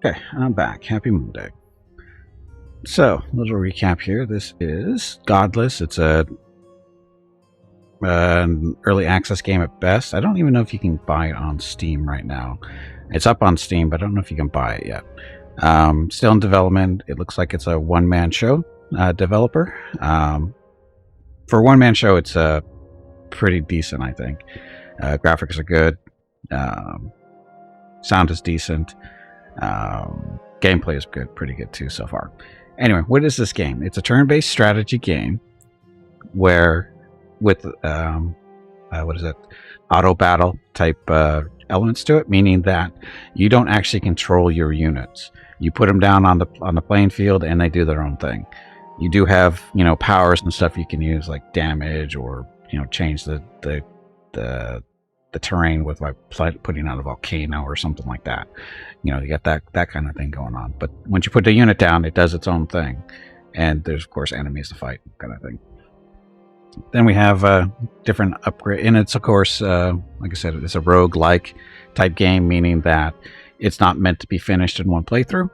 Okay, I'm back. Happy Monday. So, little recap here. This is Godless. It's an early access game at best. I don't even know if you can buy it on Steam right now. It's up on Steam, but I don't know if you can buy it yet. Still in development. It looks like it's a one-man show developer. For a one-man show, it's pretty decent, I think. Graphics are good. Sound is decent. Gameplay is good, pretty good too so far. Anyway, what is this game? It's a turn-based strategy game where, with what is it? Auto battle type elements to it, meaning that you don't actually control your units. You put them down on the playing field, and they do their own thing. You do have powers and stuff you can use, like damage, or change the terrain with like putting out a volcano or something like that. You got that kind of thing going on. But once you put the unit down, it does its own thing, and there's of course enemies to fight, kind of thing. Then we have different upgrade, and it's of course, like I said, it's a rogue-like type game, meaning that it's not meant to be finished in one playthrough.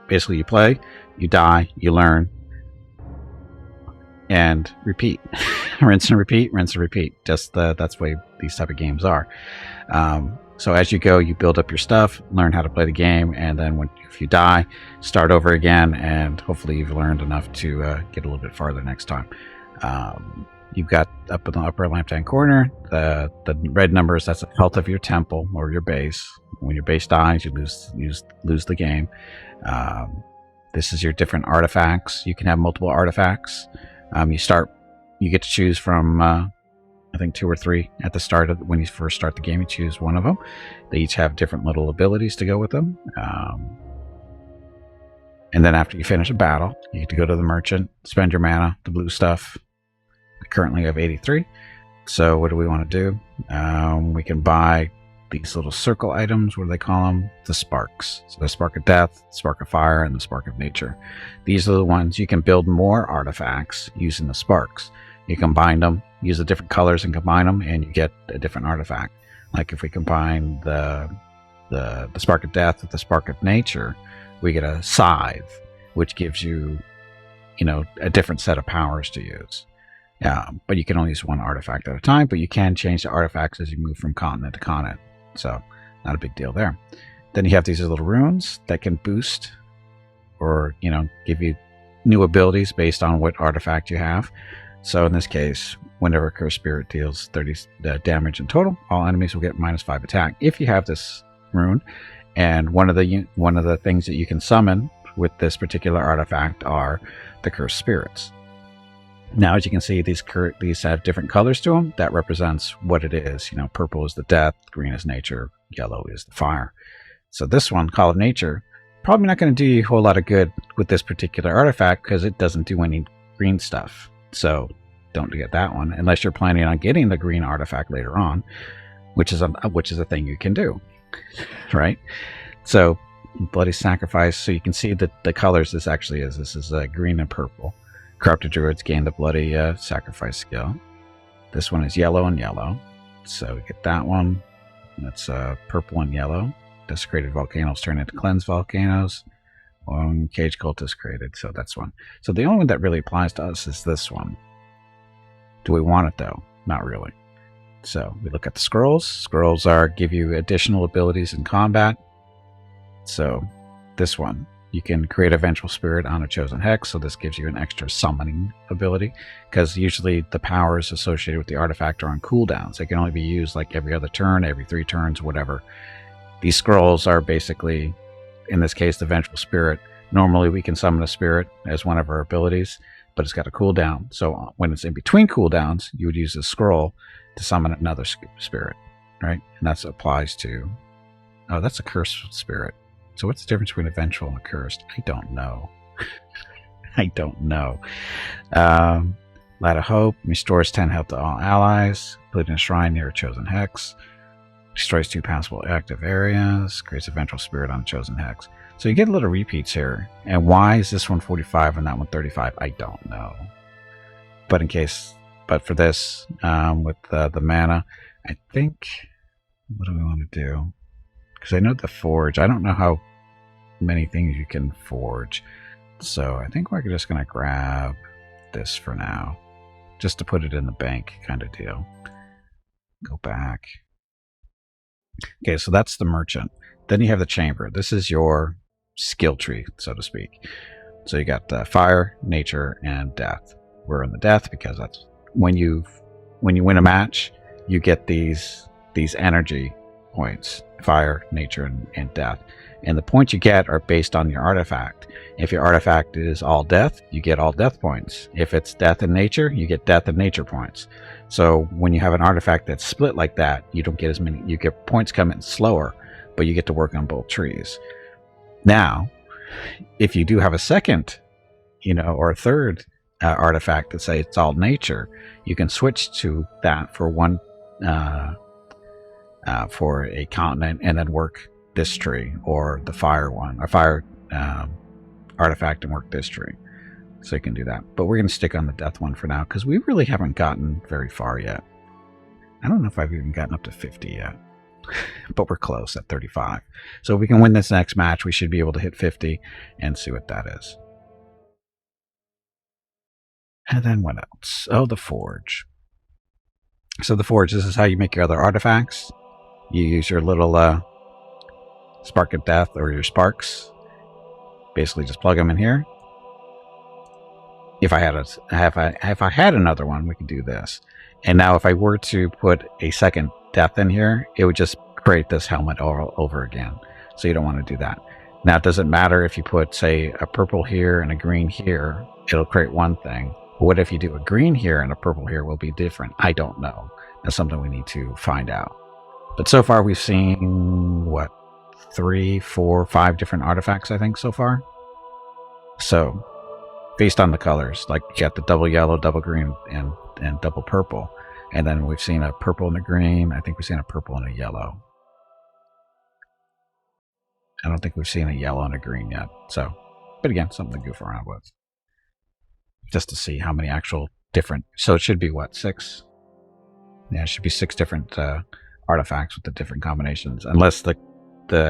Basically, you play, you die, you learn, and repeat. Rinse and repeat, rinse and repeat. Just that's the way these type of games are. So as you go, you build up your stuff, learn how to play the game, and then if you die, start over again, and hopefully you've learned enough to get a little bit farther next time. You've got up in the upper left-hand corner the red numbers. That's the health of your temple or your base. When your base dies, you lose the game. This is your different artifacts. You can have multiple artifacts. You get to choose from I think 2 or 3 at the start of when you first start the game. You choose one of them. They each have different little abilities to go with them. And then after you finish a battle, you get to go to the merchant, spend your mana, the blue stuff. We currently have 83. So what do we want to do? We can buy these little circle items. What do they call them? The sparks. So the spark of death, spark of fire, and the spark of nature. These are the ones you can build more artifacts using the sparks. You combine them, use the different colors and combine them, and you get a different artifact. Like if we combine the spark of death with the spark of nature, we get a scythe, which gives you, a different set of powers to use. But you can only use one artifact at a time, but you can change the artifacts as you move from continent to continent. So not a big deal there. Then you have these little runes that can boost or, give you new abilities based on what artifact you have. So in this case, whenever a cursed spirit deals 30 damage in total, all enemies will get -5 attack if you have this rune. And one of the things that you can summon with this particular artifact are the cursed spirits. Now, as you can see, these have different colors to them. That represents what it is. Purple is the death, green is nature, yellow is the fire. So this one, Call of Nature, probably not going to do you a whole lot of good with this particular artifact because it doesn't do any green stuff. So don't get that one unless you're planning on getting the green artifact later on, which is a thing you can do, right? So bloody sacrifice. So you can see that the colors this actually is. This is green and purple. Corrupted druids gain the bloody sacrifice skill. This one is yellow and yellow. So we get that one. That's purple and yellow. Desecrated volcanoes turn into cleansed volcanoes. Cage cultist created, so that's one. So the only one that really applies to us is this one. Do we want it though? Not really. So we look at the scrolls. Scrolls give you additional abilities in combat. So this one, you can create a vengeful spirit on a chosen hex. So this gives you an extra summoning ability, because usually the powers associated with the artifact are on cooldowns. They can only be used like every other turn, every 3 turns, whatever. These scrolls are basically, in this case, the vengeful spirit. Normally we can summon a spirit as one of our abilities, but it's got a cooldown. So when it's in between cooldowns, you would use this scroll to summon another spirit, right? And that applies to, oh, that's a cursed spirit. So what's the difference between a vengeful and a cursed? I don't know. I don't know. Light of Hope restores 10 health to all allies, including a shrine near a chosen hex. Destroys 2 passable active areas. Creates a vengeful spirit on a chosen hex. So you get little repeats here. And why is this one 45 and that one 35? I don't know. But for this, with the mana, I think, what do we want to do? Because I know the forge, I don't know how many things you can forge. So I think we're just going to grab this for now. Just to put it in the bank kind of deal. Go back. Okay, so that's the merchant. Then you have the chamber. This is your skill tree, so to speak. So you got fire, nature, and death. We're in the death because that's when you win a match, you get these energy points: fire, nature, and death. And the points you get are based on your artifact. If your artifact is all death, you get all death points. If it's death and nature, you get death and nature points. So when you have an artifact that's split like that, you don't get as many. You get points coming slower, but you get to work on both trees. Now, if you do have a second, or a third artifact that say it's all nature, you can switch to that for one for a continent and then work this tree, or the fire one, or fire artifact and work this tree. So you can do that. But we're going to stick on the death one for now because we really haven't gotten very far yet. I don't know if I've even gotten up to 50 yet. But we're close at 35. So if we can win this next match, we should be able to hit 50 and see what that is. And then what else? Oh, the forge. So the forge, this is how you make your other artifacts. You use your little spark of death, or your sparks. Basically just plug them in here. If I had another one, we could do this. And now if I were to put a second death in here, it would just create this helmet all over again. So you don't want to do that. Now it doesn't matter if you put, say, a purple here and a green here, it'll create one thing. But what if you do a green here and a purple here will be different? I don't know. That's something we need to find out. But so far we've seen, what, 3, 4, 5 different artifacts, I think, so far. So, based on the colors, like you got the double yellow, double green, and double purple. And then we've seen a purple and a green. I think we've seen a purple and a yellow. I don't think we've seen a yellow and a green yet. So, but again, something to goof around with. Just to see how many actual different... So it should be, what, 6? Yeah, it should be 6 different artifacts with the different combinations. Unless the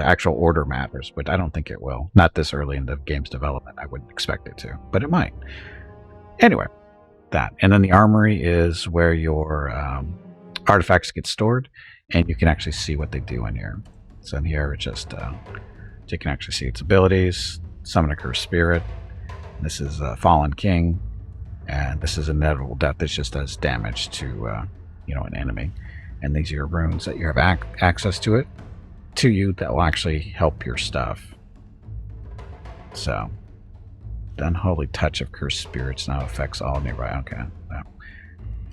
actual order matters, but I don't think it will. Not this early in the game's development. I wouldn't expect it to, but it might. Anyway, that. And then the armory is where your artifacts get stored, and you can actually see what they do in here. So in here, it's just you can actually see its abilities. Summon a cursed spirit. This is a fallen king, and this is inevitable death. This just does damage to an enemy. And these are your runes that you have access to it. To you that will actually help your stuff. So, the unholy touch of cursed spirits now affects all nearby. Okay, no.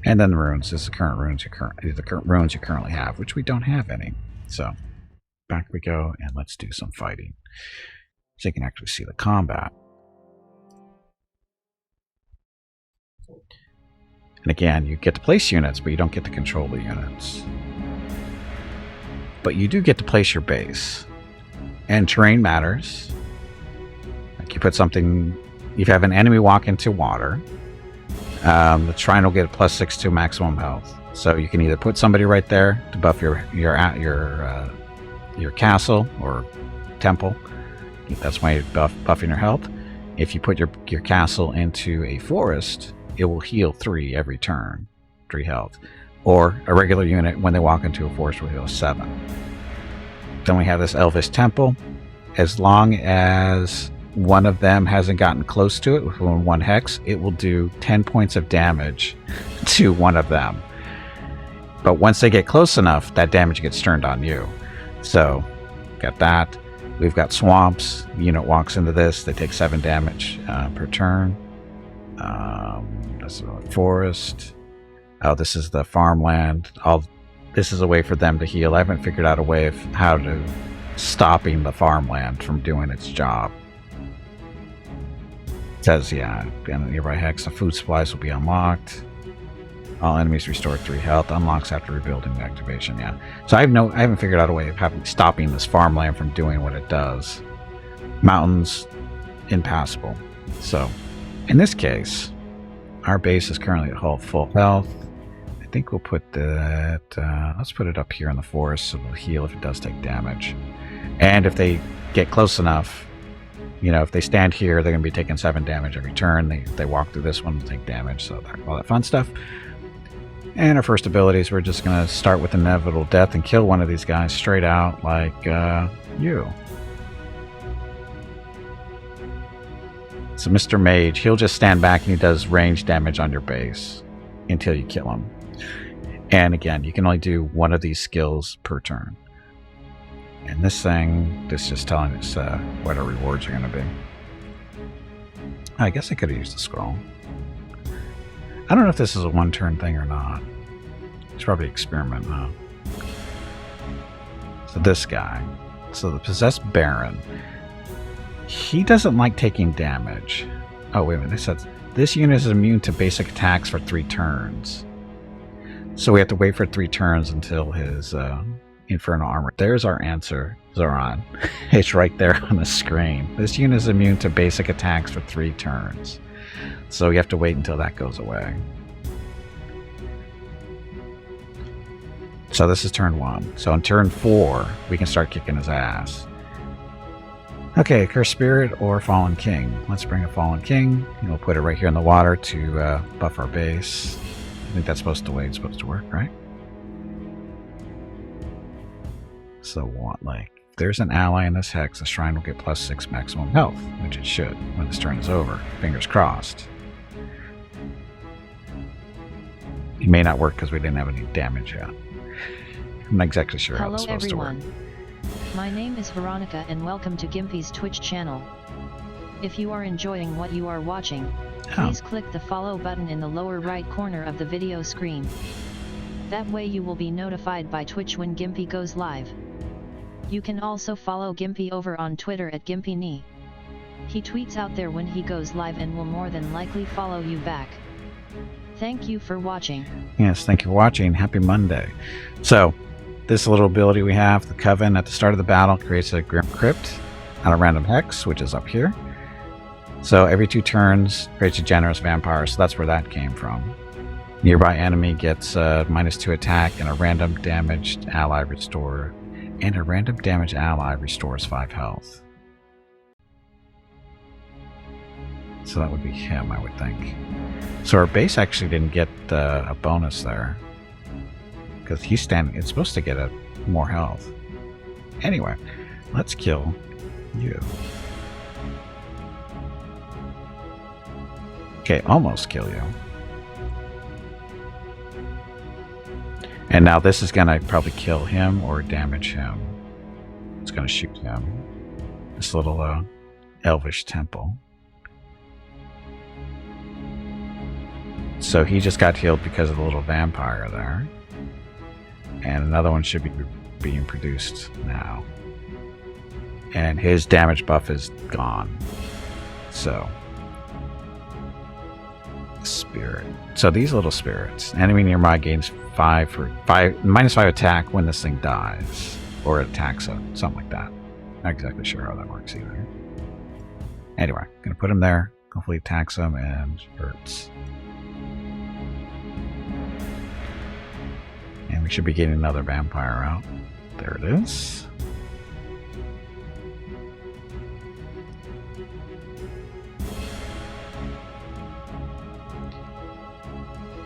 And then the runes. This is the current runes you currently have, which we don't have any. So, back we go, and let's do some fighting, so you can actually see the combat. And again, you get to place units, but you don't get to control the units. But you do get to place your base. And terrain matters. Like you put something... If you have an enemy walk into water, the shrine will get a +6 to maximum health. So you can either put somebody right there to buff your castle or temple. That's why you're buffing your health. If you put your castle into a forest, it will heal 3 every turn. 3 health. Or a regular unit, when they walk into a forest, will heal 7. Then we have this Elvis Temple. As long as one of them hasn't gotten close to it within 1 hex, it will do 10 points of damage to one of them. But once they get close enough, that damage gets turned on you. So, got that. We've got swamps. The unit walks into this. They take 7 damage per turn. That's the forest. Oh, this is the farmland. This is a way for them to heal. I haven't figured out a way of how to stopping the farmland from doing its job. It says, yeah, in the nearby hex, the food supplies will be unlocked. All enemies restore 3 health. Unlocks after rebuilding the activation. Yeah. So I haven't figured out a way of stopping this farmland from doing what it does. Mountains, impassable. So, in this case, our base is currently at full health. I think we'll put that, let's put it up here in the forest so it'll heal if it does take damage. And if they get close enough, if they stand here, they're going to be taking 7 damage every turn. They walk through this one, they'll take damage, so all that fun stuff. And our first abilities, we're just going to start with inevitable death and kill one of these guys straight out, like you. So Mr. Mage, he'll just stand back and he does range damage on your base until you kill him. And again, you can only do one of these skills per turn. And this thing, this is just telling us what our rewards are going to be. I guess I could have used the scroll. I don't know if this is a one-turn thing or not. It's probably experiment, huh? So this guy. So the Possessed Baron. He doesn't like taking damage. Oh, wait a minute. It says, this unit is immune to basic attacks for 3 turns. So we have to wait for 3 turns until his Infernal Armor. There's our answer, Zoran. It's right there on the screen. This unit is immune to basic attacks for 3 turns. So you have to wait until that goes away. So this is turn 1. So in turn 4, we can start kicking his ass. Okay, Cursed Spirit or Fallen King. Let's bring a Fallen King. We'll put it right here in the water to buff our base. I think that's supposed to it's supposed to work, right? So what, like, if there's an ally in this hex, the shrine will get +6 maximum health, which it should when this turn is over. Fingers crossed. It may not work because we didn't have any damage yet. I'm not exactly sure how it's supposed to work. My name is Veronica and welcome to Gimpy's Twitch channel. If you are enjoying what you are watching, please click the follow button in the lower right corner of the video screen. That way you will be notified by Twitch when Gimpy goes live. You can also follow Gimpy over on Twitter at GimpyKnee. He tweets out there when he goes live and will more than likely follow you back. Thank you for watching. Yes, thank you for watching. Happy Monday. So, this little ability we have, the Coven, at the start of the battle creates a Grim Crypt on a random hex, which is up here. So every 2 turns creates a Generous Vampire, so that's where that came from. Nearby enemy gets -2 attack and a random damaged ally restore. And a random damaged ally restores 5 health. So that would be him, I would think. So our base actually didn't get a bonus there. Because he's standing, it's supposed to get more health. Anyway, let's kill you. Okay, almost kill you. And now this is going to probably kill him or damage him. It's going to shoot him. This little Elvis Temple. So he just got healed because of the little vampire there. And another one should be being produced now. And his damage buff is gone. So. Spirit. So these little spirits. Enemy nearby gains -5 attack when this thing dies. Or it attacks something like that. Not exactly sure how that works either. Anyway, gonna put him there. Hopefully attacks him and hurts. And we should be getting another vampire out. There it is.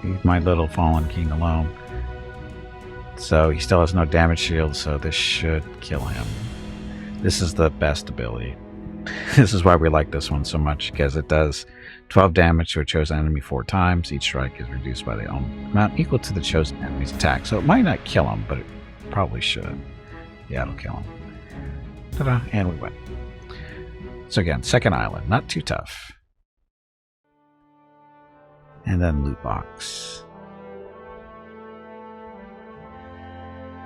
Leave my little Fallen King alone. So he still has no damage shield, so this should kill him. This is the best ability. This is why we like this one so much, because it does 12 damage to a chosen enemy 4 times. Each strike is reduced by the amount equal to the chosen enemy's attack. So it might not kill him, but it probably should. Yeah, it'll kill him. Ta-da, and we win. So again, second island, not too tough. And then loot box.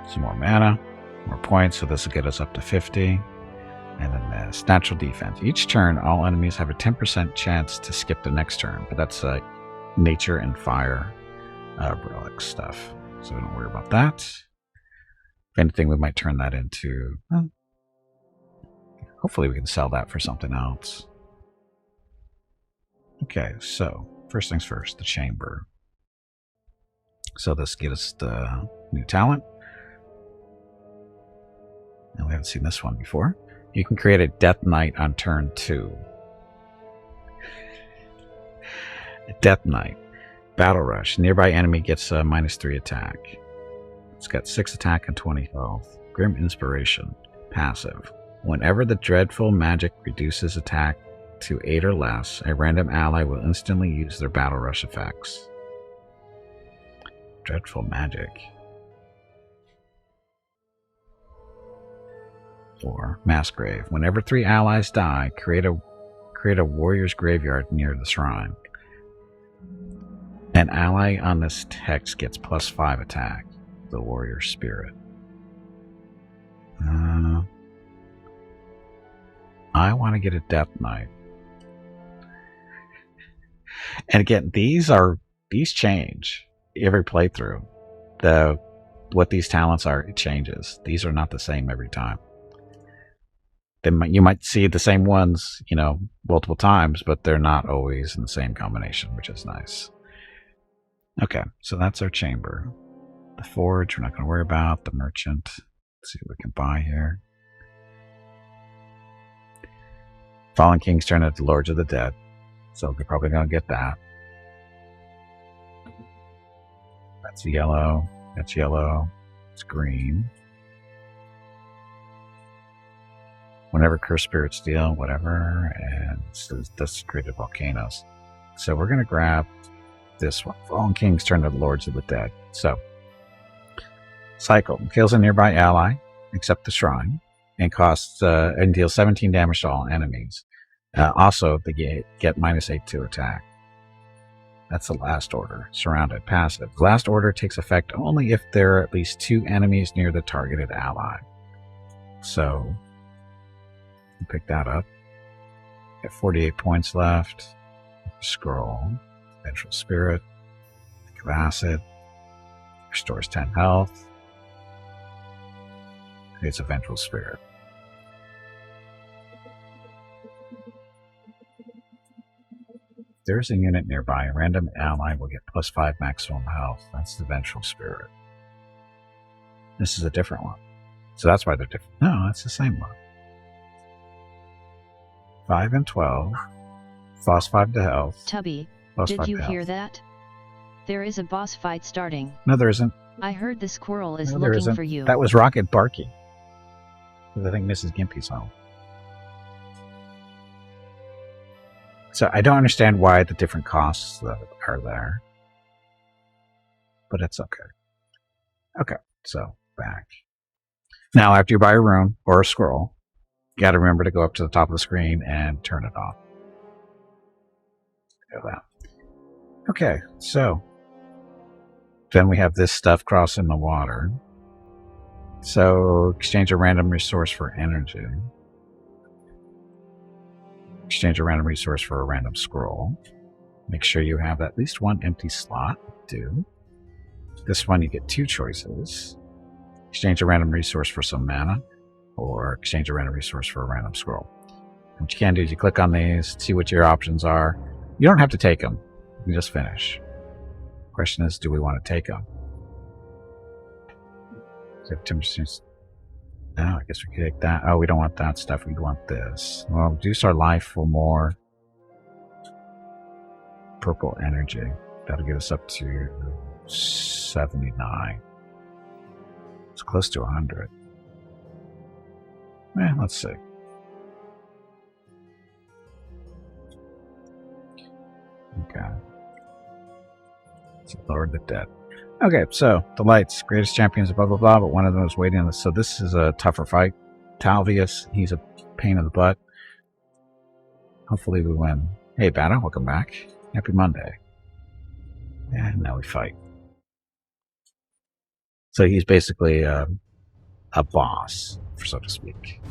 Some more mana, more points, so this will get us up to 50. And then this natural defense. Each turn, all enemies have a 10% chance to skip the next turn, but that's nature and fire relic stuff, so we don't worry about that. If anything, we might turn that into. Hopefully, we can sell that for something else. Okay, so first things first, the chamber. So this gives us the new talent. Now, we haven't seen this one before. You can create a Death Knight on turn 2. Death Knight. Battle Rush. Nearby enemy gets a -3 attack. It's got 6 attack and 20 health. Grim Inspiration. Passive. Whenever the dreadful magic reduces attack to 8 or less, a random ally will instantly use their Battle Rush effects. Dreadful magic. Or Massgrave. Whenever 3 allies die, create a warrior's graveyard near the shrine. An ally on this text gets +5 attack. The warrior spirit. I want to get a Death Knight. And again, these change every playthrough. What these talents are, it changes. These are not the same every time. You might see the same ones, multiple times, but they're not always in the same combination, which is nice. Okay, so that's our chamber. The forge, we're not going to worry about. The merchant, let's see what we can buy here. Fallen Kings turn into Lords of the Dead, so we're probably going to get that. That's yellow. That's yellow. It's green. Whenever cursed spirits deal, whatever, and desecrated volcanoes. So we're going to grab this one. Fallen Kings turn to the Lords of the Dead. So, cycle. Kills a nearby ally, except the shrine, and costs and deals 17 damage to all enemies. Also, they get -8 to attack. That's the last order. Surrounded. Passive. The last order takes effect only if there are at least 2 enemies near the targeted ally. So, pick that up. Got 48 points left. Scroll. Vengeful Spirit. Think of Acid. Restores 10 health. It's a Vengeful Spirit. If there's a unit nearby, a random ally will get +5 maximum health. That's the Vengeful Spirit. This is a different one. So that's why they're different. No, it's the same one. 5 and 12. Plus 5 to health. Tubby, Plus did 5 you to hear health. that? There is a boss fight starting. No, there isn't. I heard the squirrel is No, there looking isn't. for you. That was Rocket barking. I think Mrs. Gimpy's home. So I don't understand why the different costs that are there. But it's okay. Okay, so back. Now, after you buy a rune or a scroll, you got to remember to go up to the top of the screen and turn it off. Do that. Okay, so then we have this stuff crossing the water. So exchange a random resource for energy. Exchange a random resource for a random scroll. Make sure you have at least 1 empty slot. Do. This one you get 2 choices. Exchange a random resource for some mana, or exchange a random resource for a random scroll. And what you can do is you click on these, see what your options are. You don't have to take them. You can just finish. Question is, do we want to take them? No, I guess we could take that. Oh, we don't want that stuff. We want this. Well, reduce our life for more purple energy. That'll get us up to 79. It's close to 100. Let's see. Okay. So Lord the Dead. Okay, so the lights, greatest champions, blah blah blah, but one of them is waiting on this. So this is a tougher fight. Talvius, he's a pain in the butt. Hopefully we win. Hey, Bata, welcome back. Happy Monday. And now we fight. So he's basically a boss, so to speak.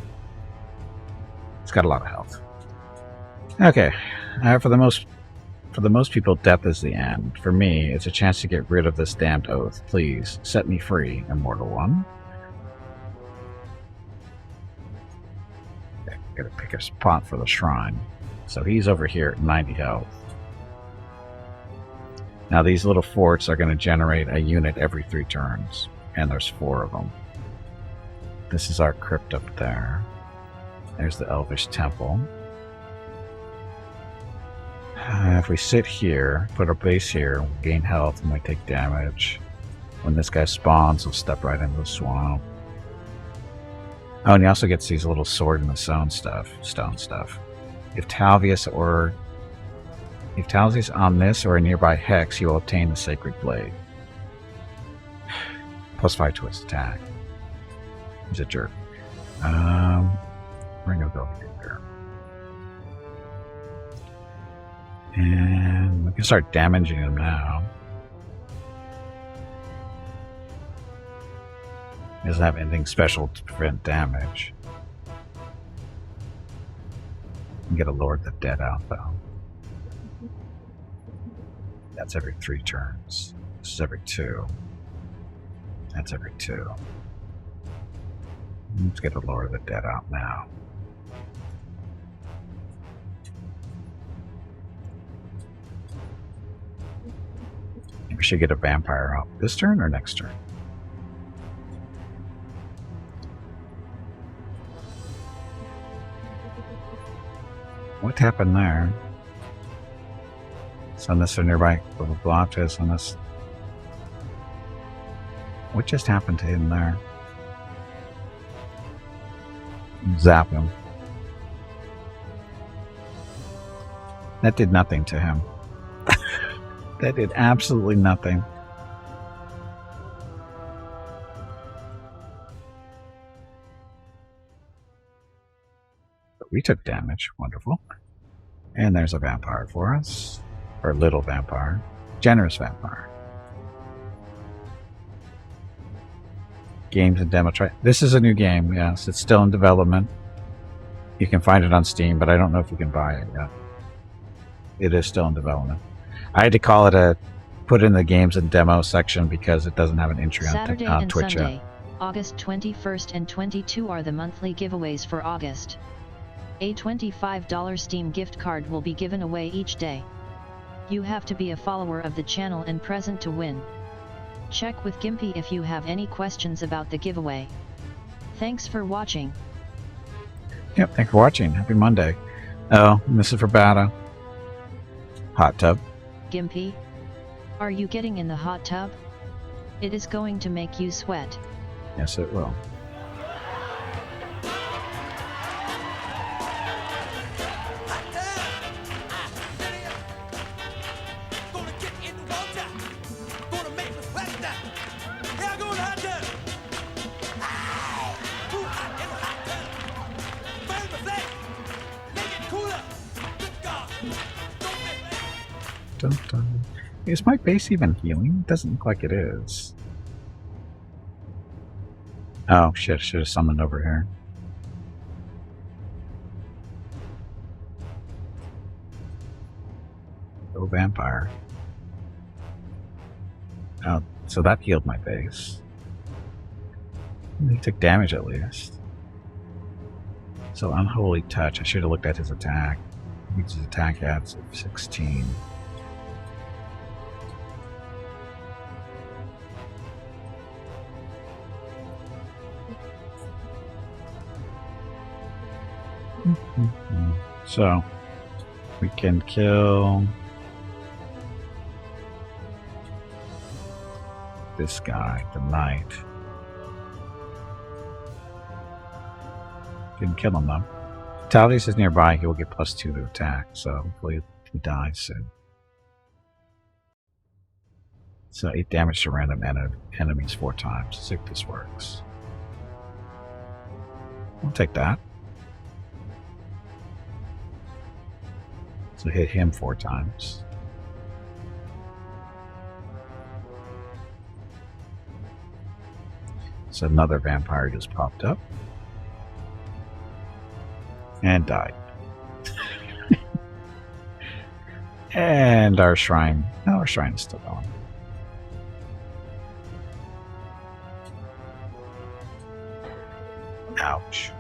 He's got a lot of health. Okay, for the most people, death is the end. For me, it's a chance to get rid of this damned oath. Please, set me free, Immortal One. Okay, gotta pick a spot for the shrine. So he's over here at 90 health. Now these little forts are going to generate a unit every 3 turns, and there's 4 of them. This is our crypt up there. There's the Elvis Temple. If we sit here, put our base here, we'll gain health and we take damage. When this guy spawns, we'll step right into the swamp. Oh, and he also gets these little sword and the stone stuff. If Talvius is on this or a nearby hex, he will obtain the Sacred Blade. +5 to its attack. He's a jerk. We're gonna go here. And we can start damaging him now. He doesn't have anything special to prevent damage. You can get a Lord of the Dead out though. That's every 3 turns. This is every 2. That's every 2. Let's get the Lord of the Dead out now. We should get a vampire out this turn or next turn. What happened there? So this are nearby little blotches on this. What just happened to him there? Zap him. That did nothing to him. That did absolutely nothing. But we took damage. Wonderful. And there's a vampire for us. Or a little vampire. Generous vampire. Games and demo try. This is a new game, yes. It's still in development. You can find it on Steam, but I don't know if you can buy it yet. It is still in development. I had to call it put in the games and demo section because it doesn't have an entry Saturday on and Twitch Sunday, yet. August 21st and 22 are the monthly giveaways for August. A $25 Steam gift card will be given away each day. You have to be a follower of the channel and present to win. Check with Gimpy if you have any questions about the giveaway. Thanks for watching. Yep, thanks for watching. Happy Monday. Oh, and this is for Bata. Hot tub. Gimpy, are you getting in the hot tub? It is going to make you sweat. Yes, it will. Dun, dun. Is my base even healing? It doesn't look like it is. Oh shit, should have summoned over here. Oh, vampire. Oh, so that healed my base. He took damage at least. So Unholy Touch, I should have looked at his attack. His attack adds 16. So we can kill this guy, the knight. Didn't kill him though. Talvius is nearby, he will get +2 to attack, so hopefully he dies soon. So 8 damage to random enemies 4 times. Let's see if this works. I'll take that. So hit him 4 times. So another vampire just popped up. And died. And our shrine. No, our shrine is still on. Ouch.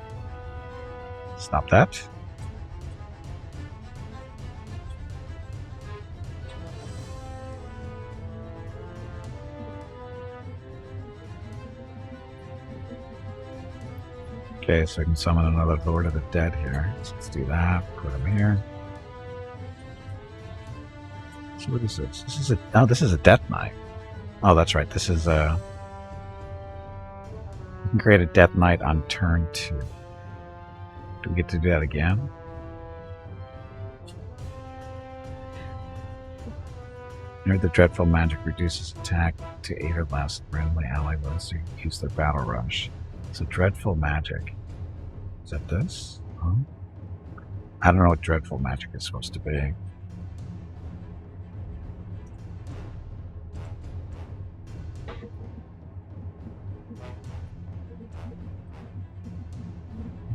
Stop that. Okay, so I can summon another Lord of the Dead here. So let's do that. Put him here. So what is this? This is a Death Knight. Oh, that's right. This is a... You can create a Death Knight on turn 2. Do we get to do that again? Near the dreadful magic reduces attack to 8 or less randomly allied ones to use their battle rush. So dreadful magic. Is that this? Huh? I don't know what dreadful magic is supposed to be.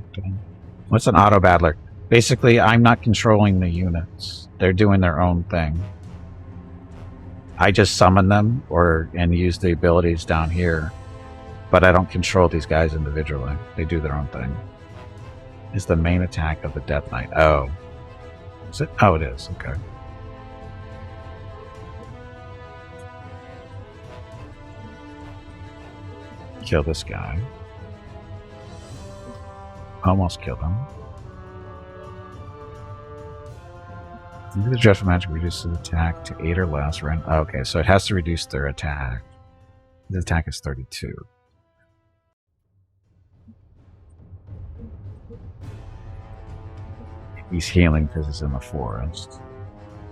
Okay. What's an auto battler? Basically, I'm not controlling the units. They're doing their own thing. I just summon them and use the abilities down here. But I don't control these guys individually. They do their own thing. Is the main attack of the Death Knight. Oh. Is it? Oh, it is. Okay. Kill this guy. Almost killed him. Maybe the dreadful magic reduces attack to 8 or less. Okay, so it has to reduce their attack. The attack is 32. He's healing because he's in the forest.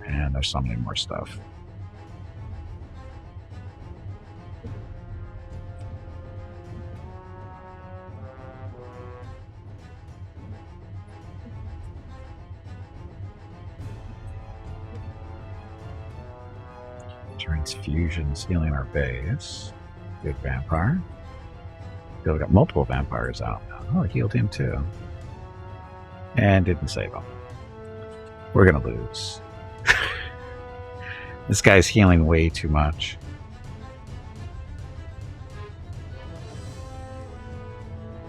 And there's so many more stuff. Transfusions healing our base. Good vampire. We got multiple vampires out now. Oh, it healed him too. And didn't save him. We're gonna lose. This guy's healing way too much.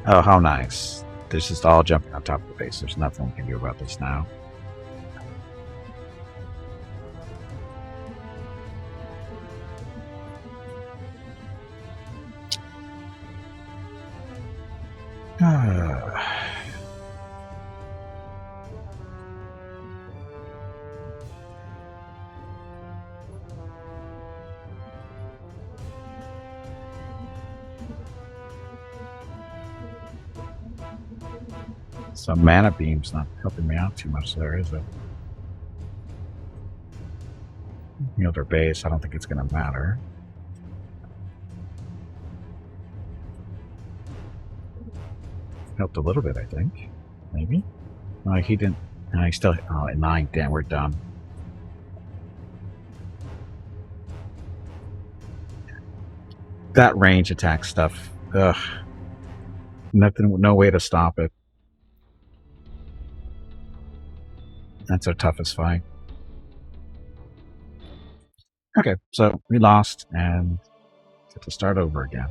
Oh, how nice. They're just all jumping on top of the base. There's nothing we can do about this now. So mana beam's not helping me out too much there, is it? Heal their base, I don't think it's going to matter. Helped a little bit, I think. Maybe? No, he didn't. No, he still... Oh, at 9. Damn, we're done. That range attack stuff. Ugh. Nothing, no way to stop it. That's our toughest fight. Okay, so we lost and get to start over again.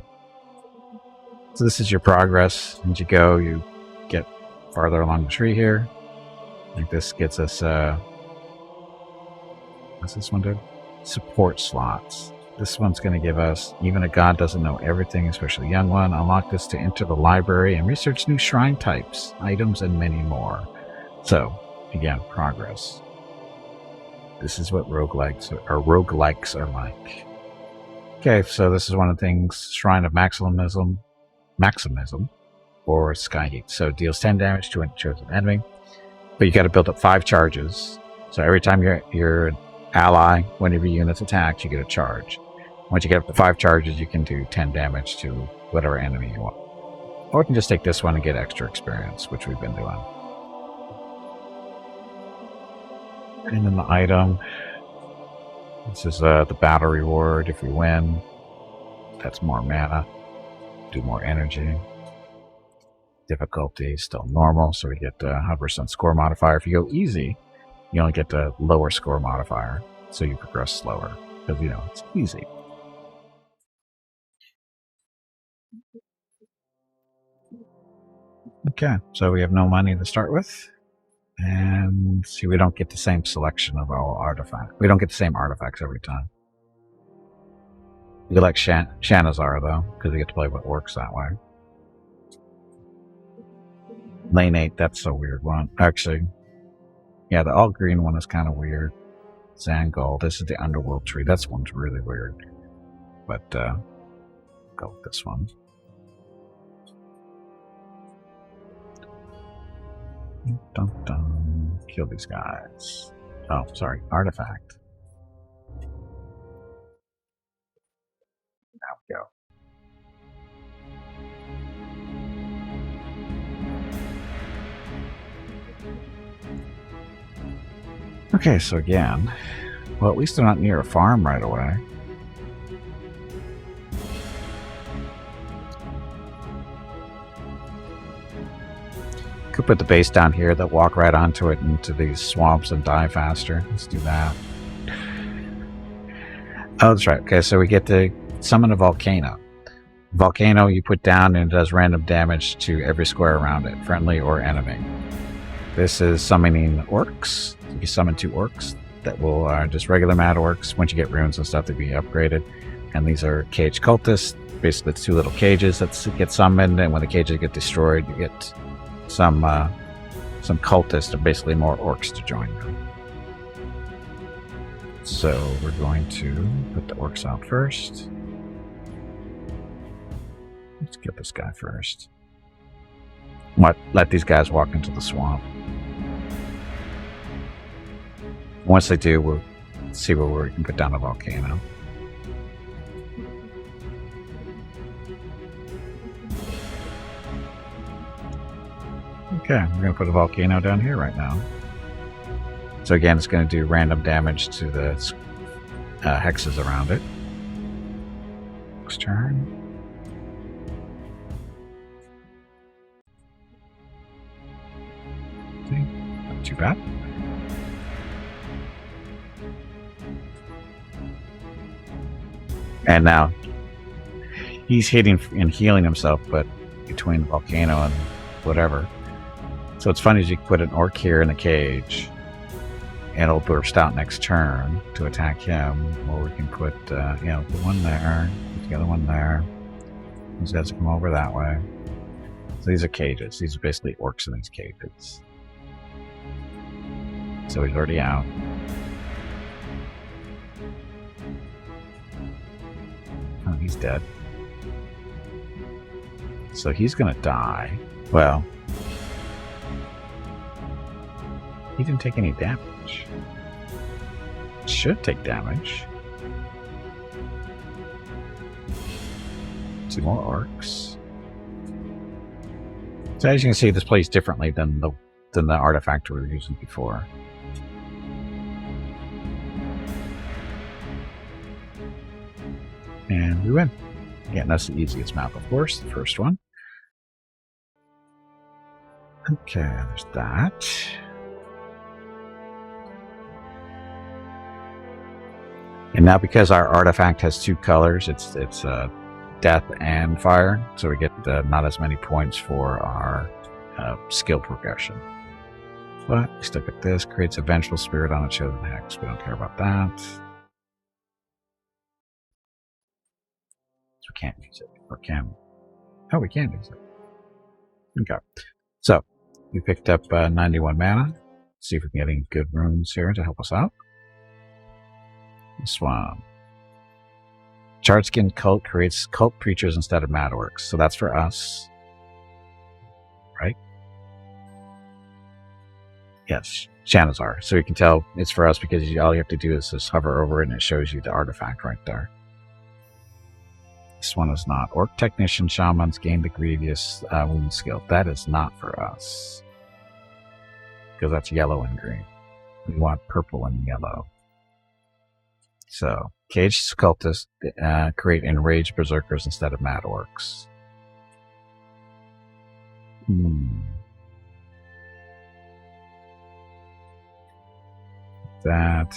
So this is your progress. As you go, you get farther along the tree here. I think this gets us, what's this one do? Support slots. This one's going to give us, even a god doesn't know everything, especially a young one. Unlock this to enter the library and research new shrine types, items, and many more. So, again, progress. This is what roguelikes are like. Okay, so this is one of the things, Shrine of Maximism, or Sky Heat. So it deals 10 damage to a chosen enemy, but you got to build up 5 charges. So every time your ally, one of your units attacks, you get a charge. Once you get up to 5 charges, you can do 10 damage to whatever enemy you want. Or you can just take this one and get extra experience, which we've been doing. And then the item, this is the battle reward. If we win, that's more mana, do more energy. Difficulty still normal, so we get 100% score modifier. If you go easy, you only get the lower score modifier, so you progress slower, because you know it's easy. Okay, so we have no money to start with. And see, we don't get the same selection of all artifacts. We don't get the same artifacts every time. We like Shanazar, though, because we get to play with orcs that way. Lane 8, that's a weird one. Actually, yeah, the all green one is kind of weird. Zangol, this is the underworld tree. This one's really weird. But, go with this one. Dun, dun. Kill these guys. Oh, sorry, artifact. Now we go. Okay, so again, well, at least they're not near a farm right away. Could put the base down here that walk right onto it into these swamps and die faster. Let's do that. Oh, that's right. Okay, so we get to summon a volcano. Volcano you put down and it does random damage to every square around it, friendly or enemy. This is summoning orcs. You summon 2 orcs that will just regular mad orcs. Once you get runes and stuff, they'll be upgraded. And these are cage cultists. Basically, it's 2 little cages that get summoned, and when the cages get destroyed, you get some cultists, or basically more orcs to join them. So we're going to put the orcs out first. Let's get this guy first. Let these guys walk into the swamp. Once they do, we'll see where we can put down a volcano. Okay, we're going to put a volcano down here right now. So again, it's going to do random damage to the hexes around it. Next turn. Okay, not too bad. And now he's hitting and healing himself, but between the volcano and whatever. So it's funny, is you put an orc here in a cage, and it'll burst out next turn to attack him. Or we can put, put one there, put the other one there. These guys come over that way. So these are cages. These are basically orcs in these cages. So he's already out. Oh, he's dead. So he's gonna die. Well, he didn't take any damage. Should take damage. 2 more orcs. So as you can see, this plays differently than the artifact we were using before. And we win. Again, that's the easiest map, of course, the first one. Okay, there's that. And now because our artifact has 2 colors, it's death and fire, so we get not as many points for our skill progression. But we still get this, creates a vengeful spirit on a chosen hex. We don't care about that. We can't use it. Or can we? Oh, we can use it. Okay. So, we picked up 91 mana. Let's see if we can get any good runes here to help us out. This one. Charred Skin Cult creates cult creatures instead of mad orcs. So that's for us. Right? Yes, Shanazar. So you can tell it's for us because all you have to do is just hover over it and it shows you the artifact right there. This one is not. Orc Technician Shamans gain the Grievous wound skill. That is not for us. Because that's yellow and green. We want purple and yellow. So, Caged Cultists create Enraged Berserkers instead of Mad Orcs. That.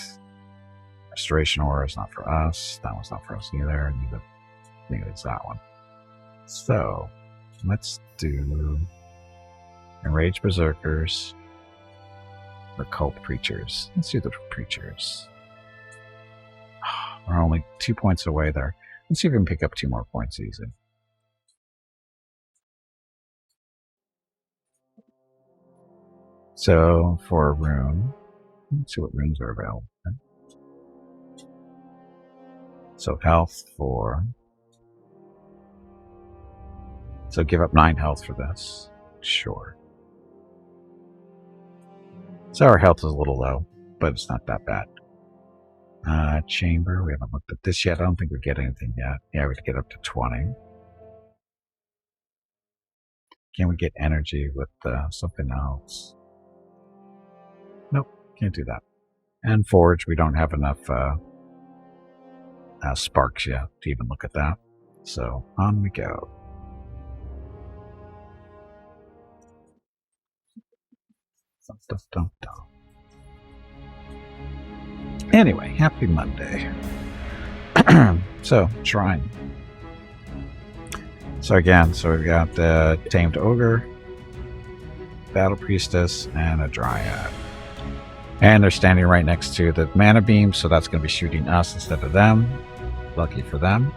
Restoration Aura is not for us. That one's not for us either. Neither is that one. So, let's do Enraged Berserkers or Cult Preachers. Let's do the Preachers. We're only 2 points away there. Let's see if we can pick up 2 more points easy. So for a rune, let's see what runes are available. So health for... So give up 9 health for this. Sure. So our health is a little low, but it's not that bad. Chamber, we haven't looked at this yet. I don't think we get anything yet. Yeah, we have to get up to 20. Can we get energy with something else? Nope, can't do that. And forge, we don't have enough sparks yet to even look at that. So on we go. Dum, dum, dum. Anyway, happy Monday. So, shrine. So again, we've got the tamed ogre, battle priestess, and a dryad. And they're standing right next to the mana beam, so that's going to be shooting us instead of them. Lucky for them.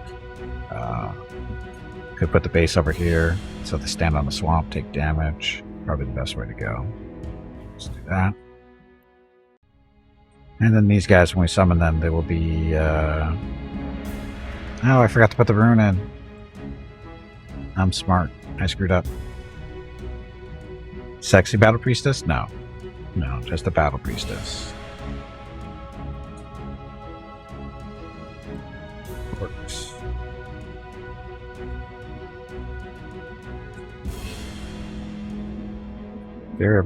Could put the base over here, so they stand on the swamp, take damage. Probably the best way to go. Let's do that. And then these guys, when we summon them, they will be... Oh, I forgot to put the rune in. I'm smart. I screwed up. Sexy battle priestess? No. No, just a battle priestess. Works. There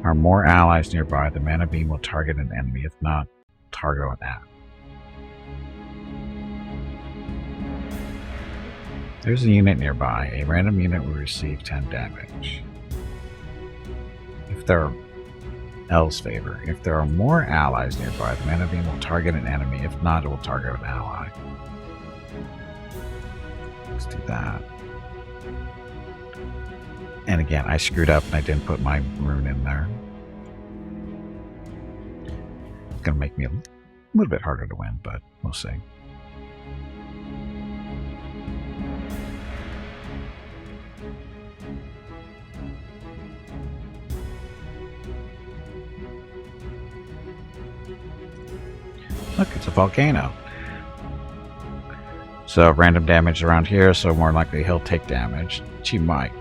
are more allies nearby. The mana beam will target an enemy. If not, target an app. There's a unit nearby. A random unit will receive 10 damage. If there are L's favor. If there are more allies nearby, the mana beam will target an enemy. If not, it will target an ally. Let's do that. And again, I screwed up and I didn't put my rune in there. It's going to make me a little bit harder to win, but we'll see. Look, it's a volcano. So random damage around here, so more likely he'll take damage. She might.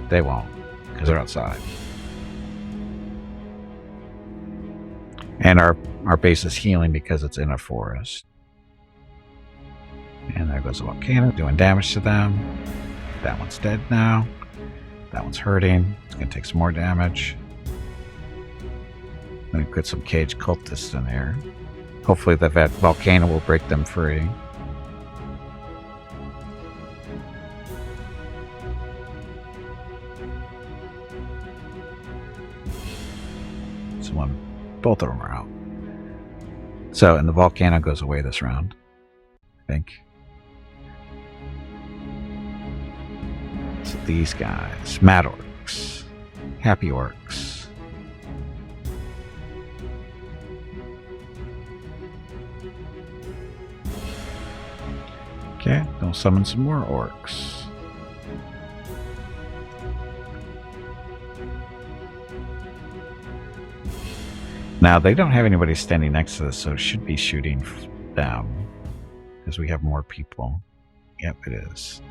They won't, because they're outside. And our base is healing because it's in a forest. And there goes the volcano, doing damage to them. That one's dead now. That one's hurting. It's going to take some more damage. Let me put some caged cultists in here. Hopefully that volcano will break them free. Both of them are out. So, and the volcano goes away this round, I think. So these guys, mad orcs, happy orcs. Okay, they'll summon some more orcs. Now, they don't have anybody standing next to this, so it should be shooting them. Because we have more people. Yep, it is.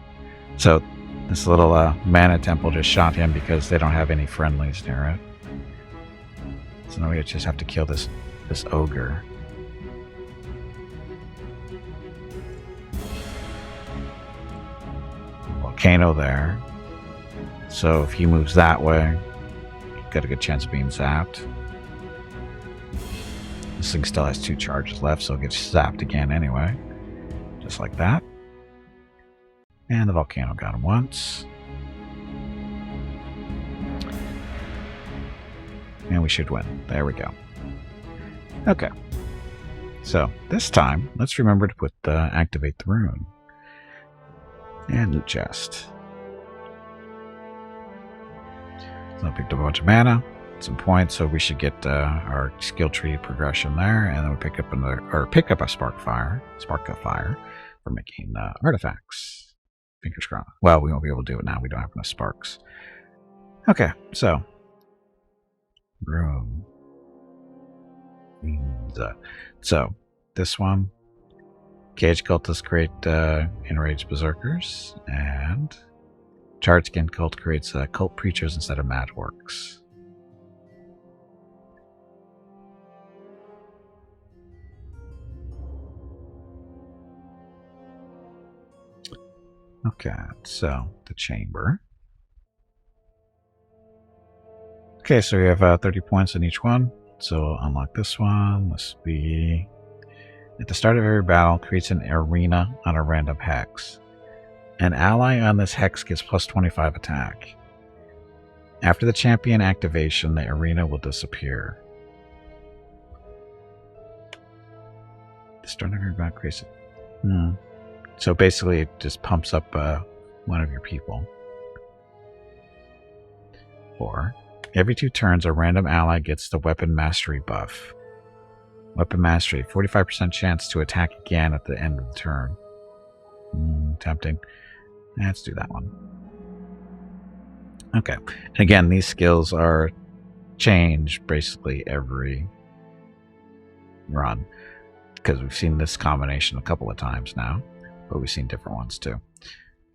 So, this little mana temple just shot him because they don't have any friendlies near it. So now we just have to kill this ogre. Volcano there. So if he moves that way, got a good chance of being zapped. This thing still has 2 charges left, so it gets zapped again anyway. Just like that. And the volcano got him once. And we should win. There we go. Okay. So, this time, let's remember to activate the rune. And loot chest. So I picked up a bunch of mana. Some points, so we should get our skill tree progression there, and then we pick up a spark of fire for making artifacts. Fingers crossed. Well, we won't be able to do it now. We don't have enough sparks. Okay, so room. So, this one, Cage Cultists create Enraged Berserkers, and Charred Skin Cult creates Cult Preachers instead of Mad Orcs. Okay, so the chamber. Okay, so we have 30 points in each one. So we'll unlock this one. This will be at the start of every battle, creates an arena on a random hex. An ally on this hex gets plus 25 attack. After the champion activation, the arena will disappear. The start of every battle creates it. So basically, it just pumps up one of your people. Or every 2 turns, a random ally gets the Weapon Mastery buff. Weapon Mastery, 45% chance to attack again at the end of the turn. Tempting. Let's do that one. Okay. And again, these skills are changed basically every run, because we've seen this combination a couple of times now, but we've seen different ones too.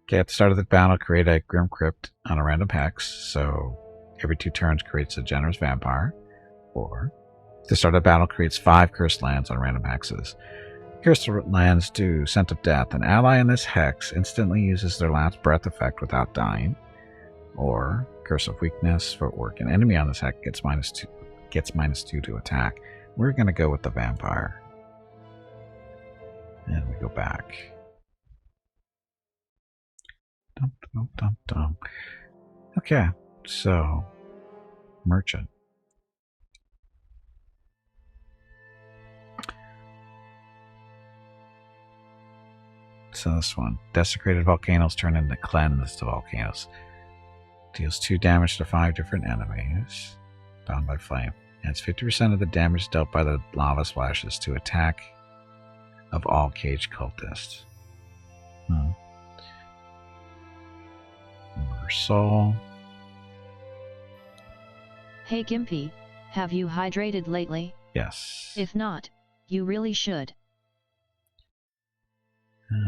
Okay, at the start of the battle, create a Grim Crypt on a random hex. So every 2 turns creates a Generous Vampire. Or at the start of the battle, creates 5 Cursed Lands on random hexes. Cursed Lands do Scent of Death. An ally in this hex instantly uses their last breath effect without dying. Or Curse of Weakness for Orc. An enemy on this hex gets -2 to attack. We're going to go with the Vampire. And we go back. Okay, so Merchant. So this one, Desecrated Volcanoes turn into Cleansed Volcanoes. Deals 2 damage to 5 different enemies. Bound by flame. Adds 50% of the damage dealt by the lava splashes to attack of all Cage Cultists. Soul. Hey Gimpy, have you hydrated lately? Yes. If not, you really should.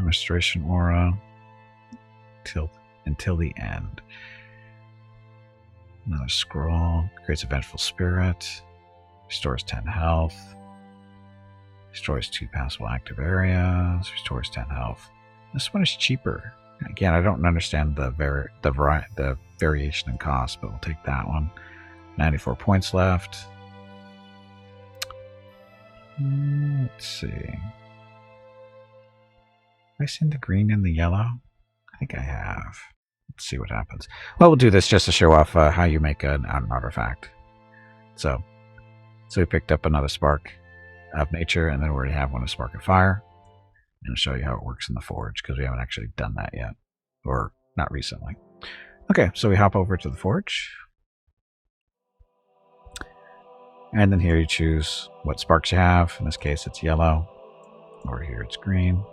Restoration Aura until the end. Another scroll. Creates a Vengeful Spirit. Restores 10 health. Destroys 2 passable active areas. Restores 10 health. This one is cheaper. Again, I don't understand the variation in cost, but we'll take that one. 94 points left. Let's see. Have I seen the green and the yellow? I think I have. Let's see what happens. Well, we'll do this just to show off how you make an artifact. So we picked up another Spark of Nature, and then we already have one of Spark of Fire. And I'll show you how it works in the Forge, because we haven't actually done that yet. Or not recently. Okay, so we hop over to the Forge. And then here you choose what sparks you have. In this case, it's yellow. Over here, it's green.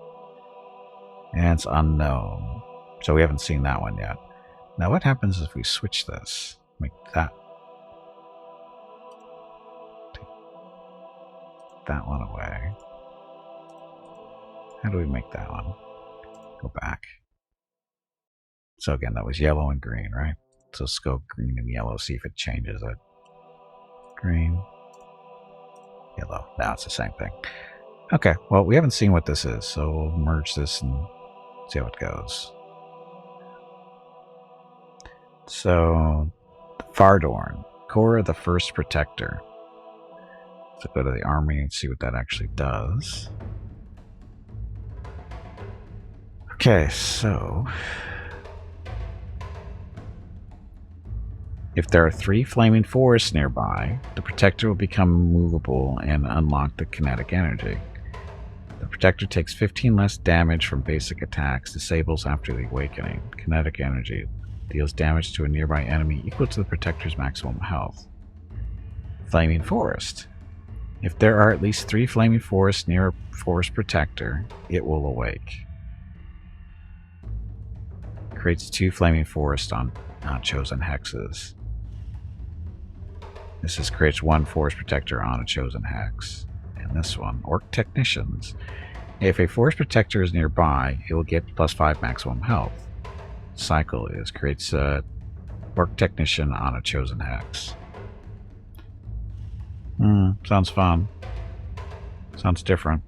And it's unknown. So we haven't seen that one yet. Now what happens if we switch this? Make that. Take that one away. How do we make that one? Go back. So again, that was yellow and green, right? So let's go green and yellow, see if it changes it. Green, yellow. Now it's the same thing. Okay, well, we haven't seen what this is, so we'll merge this and see how it goes. So, Fardorn, Core of the First Protector. So go to the army and see what that actually does. Okay, so if there are 3 flaming forests nearby, the Protector will become movable and unlock the kinetic energy. The Protector takes 15 less damage from basic attacks, disables after the awakening. Kinetic energy deals damage to a nearby enemy equal to the Protector's maximum health. Flaming Forest. If there are at least 3 flaming forests near a Forest Protector, it will awake. Creates 2 flaming forests on chosen hexes. This is creates one force protector on a chosen hex. And this one, Orc Technicians. If a force protector is nearby, it will get +5 maximum health. Cycle is creates a Orc Technician on a chosen hex. Sounds fun. Sounds different.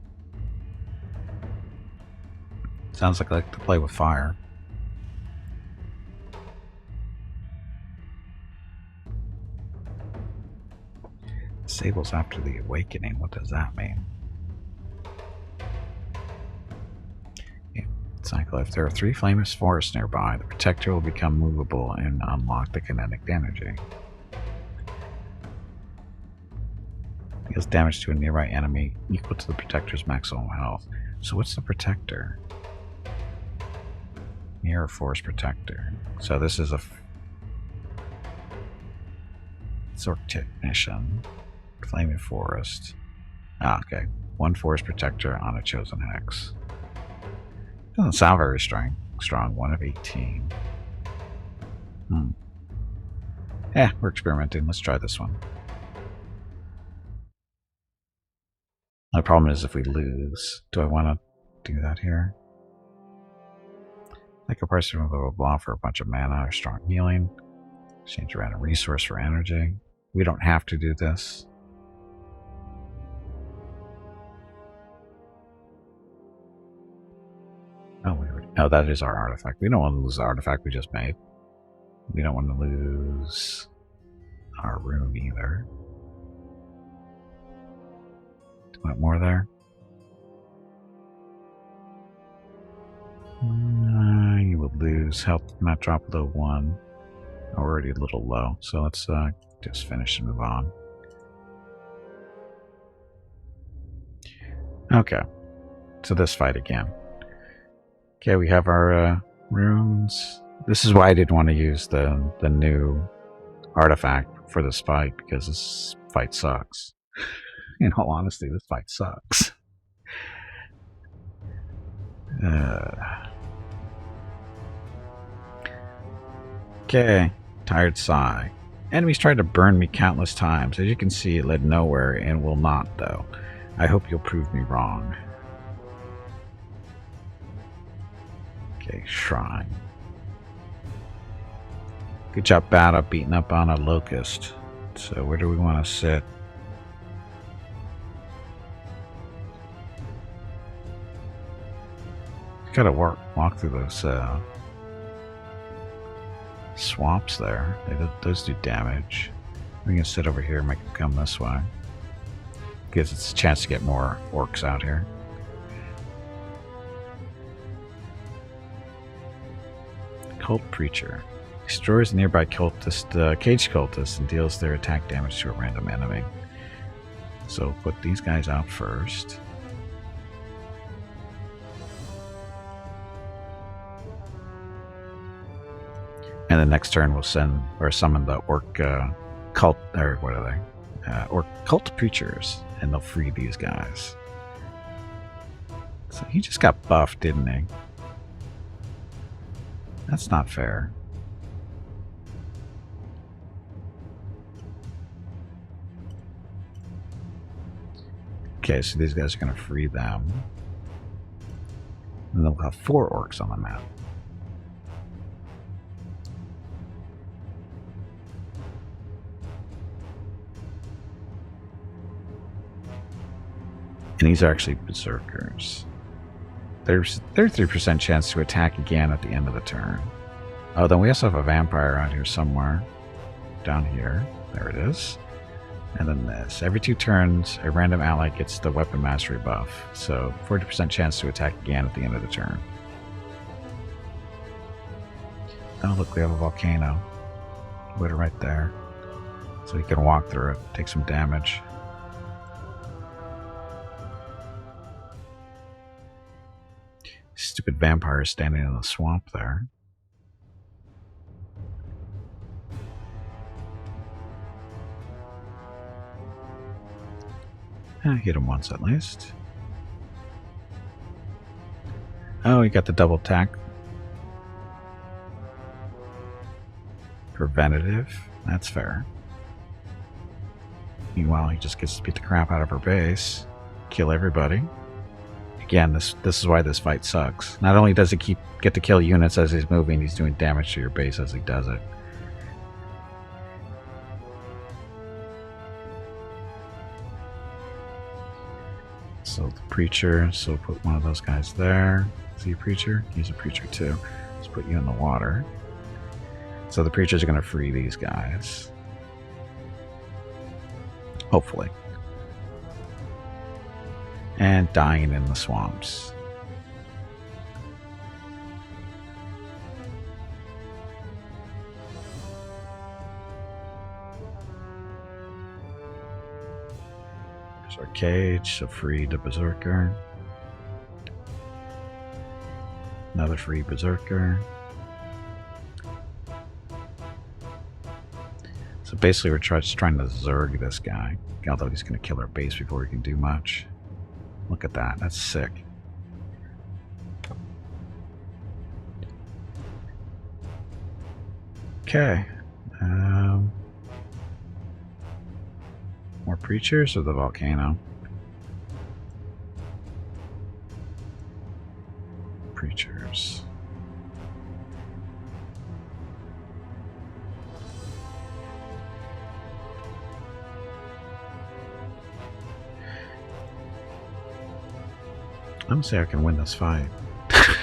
Sounds like I like to play with fire. Disables after the awakening. What does that mean? Cycle. If there are 3 flameless forests nearby, the protector will become movable and unlock the kinetic energy. Deals damage to a nearby enemy equal to the protector's maximum health. So what's the protector? Mirror force protector. So this is a Orc Technician. Flaming forest. Okay. 1 force protector on a chosen hex. Doesn't sound very strong. 1 of 18. Yeah, we're experimenting. Let's try this one. My problem is if we lose. Do I want to do that here? Like a person with a blah for a bunch of mana or strong healing. Exchange a random resource for energy. We don't have to do this. Oh, that is our artifact. We don't want to lose the artifact we just made. We don't want to lose our room either. Do you want more there? You will lose health. Not drop below 1. Already a little low. So let's just finish and move on. Okay. So this fight again. Okay, we have our runes. This is why I didn't want to use the new artifact for this fight, because this fight sucks. In all honesty, this fight sucks. Okay, tired sigh. Enemies tried to burn me countless times. As you can see, it led nowhere and will not, though. I hope you'll prove me wrong. Okay, shrine. Good job, Bata, beating up on a locust. So where do we want to sit? Gotta walk through those swamps there. Those do damage. We can sit over here and make them come this way. Gives us a chance to get more orcs out here. Cult Preacher. Destroys nearby cultist, cage cultists and deals their attack damage to a random enemy. So put these guys out first. And the next turn we'll send or summon the orc cult, or what are they? Orc cult preachers, and they'll free these guys. So he just got buffed, didn't he? That's not fair. Okay, so these guys are going to free them. And they'll have 4 orcs on the map. And these are actually berserkers. There's 33% chance to attack again at the end of the turn. Oh, then we also have a vampire out here somewhere. Down here. There it is. And then this. Every 2 turns, a random ally gets the weapon mastery buff. So 40% chance to attack again at the end of the turn. Oh, look, we have a volcano. Put it right there. So you can walk through it, take some damage. Stupid vampire standing in the swamp there. Hit him once at least. Oh, he got the double attack. Preventative. That's fair. Meanwhile, he just gets to beat the crap out of her base, kill everybody. Again, this is why this fight sucks. Not only does he get to kill units as he's moving, he's doing damage to your base as he does it. So the preacher, so put one of those guys there. Is he a preacher? He's a preacher too. Let's put you in the water. So the preachers are going to free these guys. Hopefully. And dying in the swamps. There's our cage, so free the berserker. Another free berserker. So basically we're just trying to zerg this guy, although he's going to kill our base before he can do much. Look at that, that's sick. Okay. More preachers or the volcano? Preachers. I don't say I can win this fight. I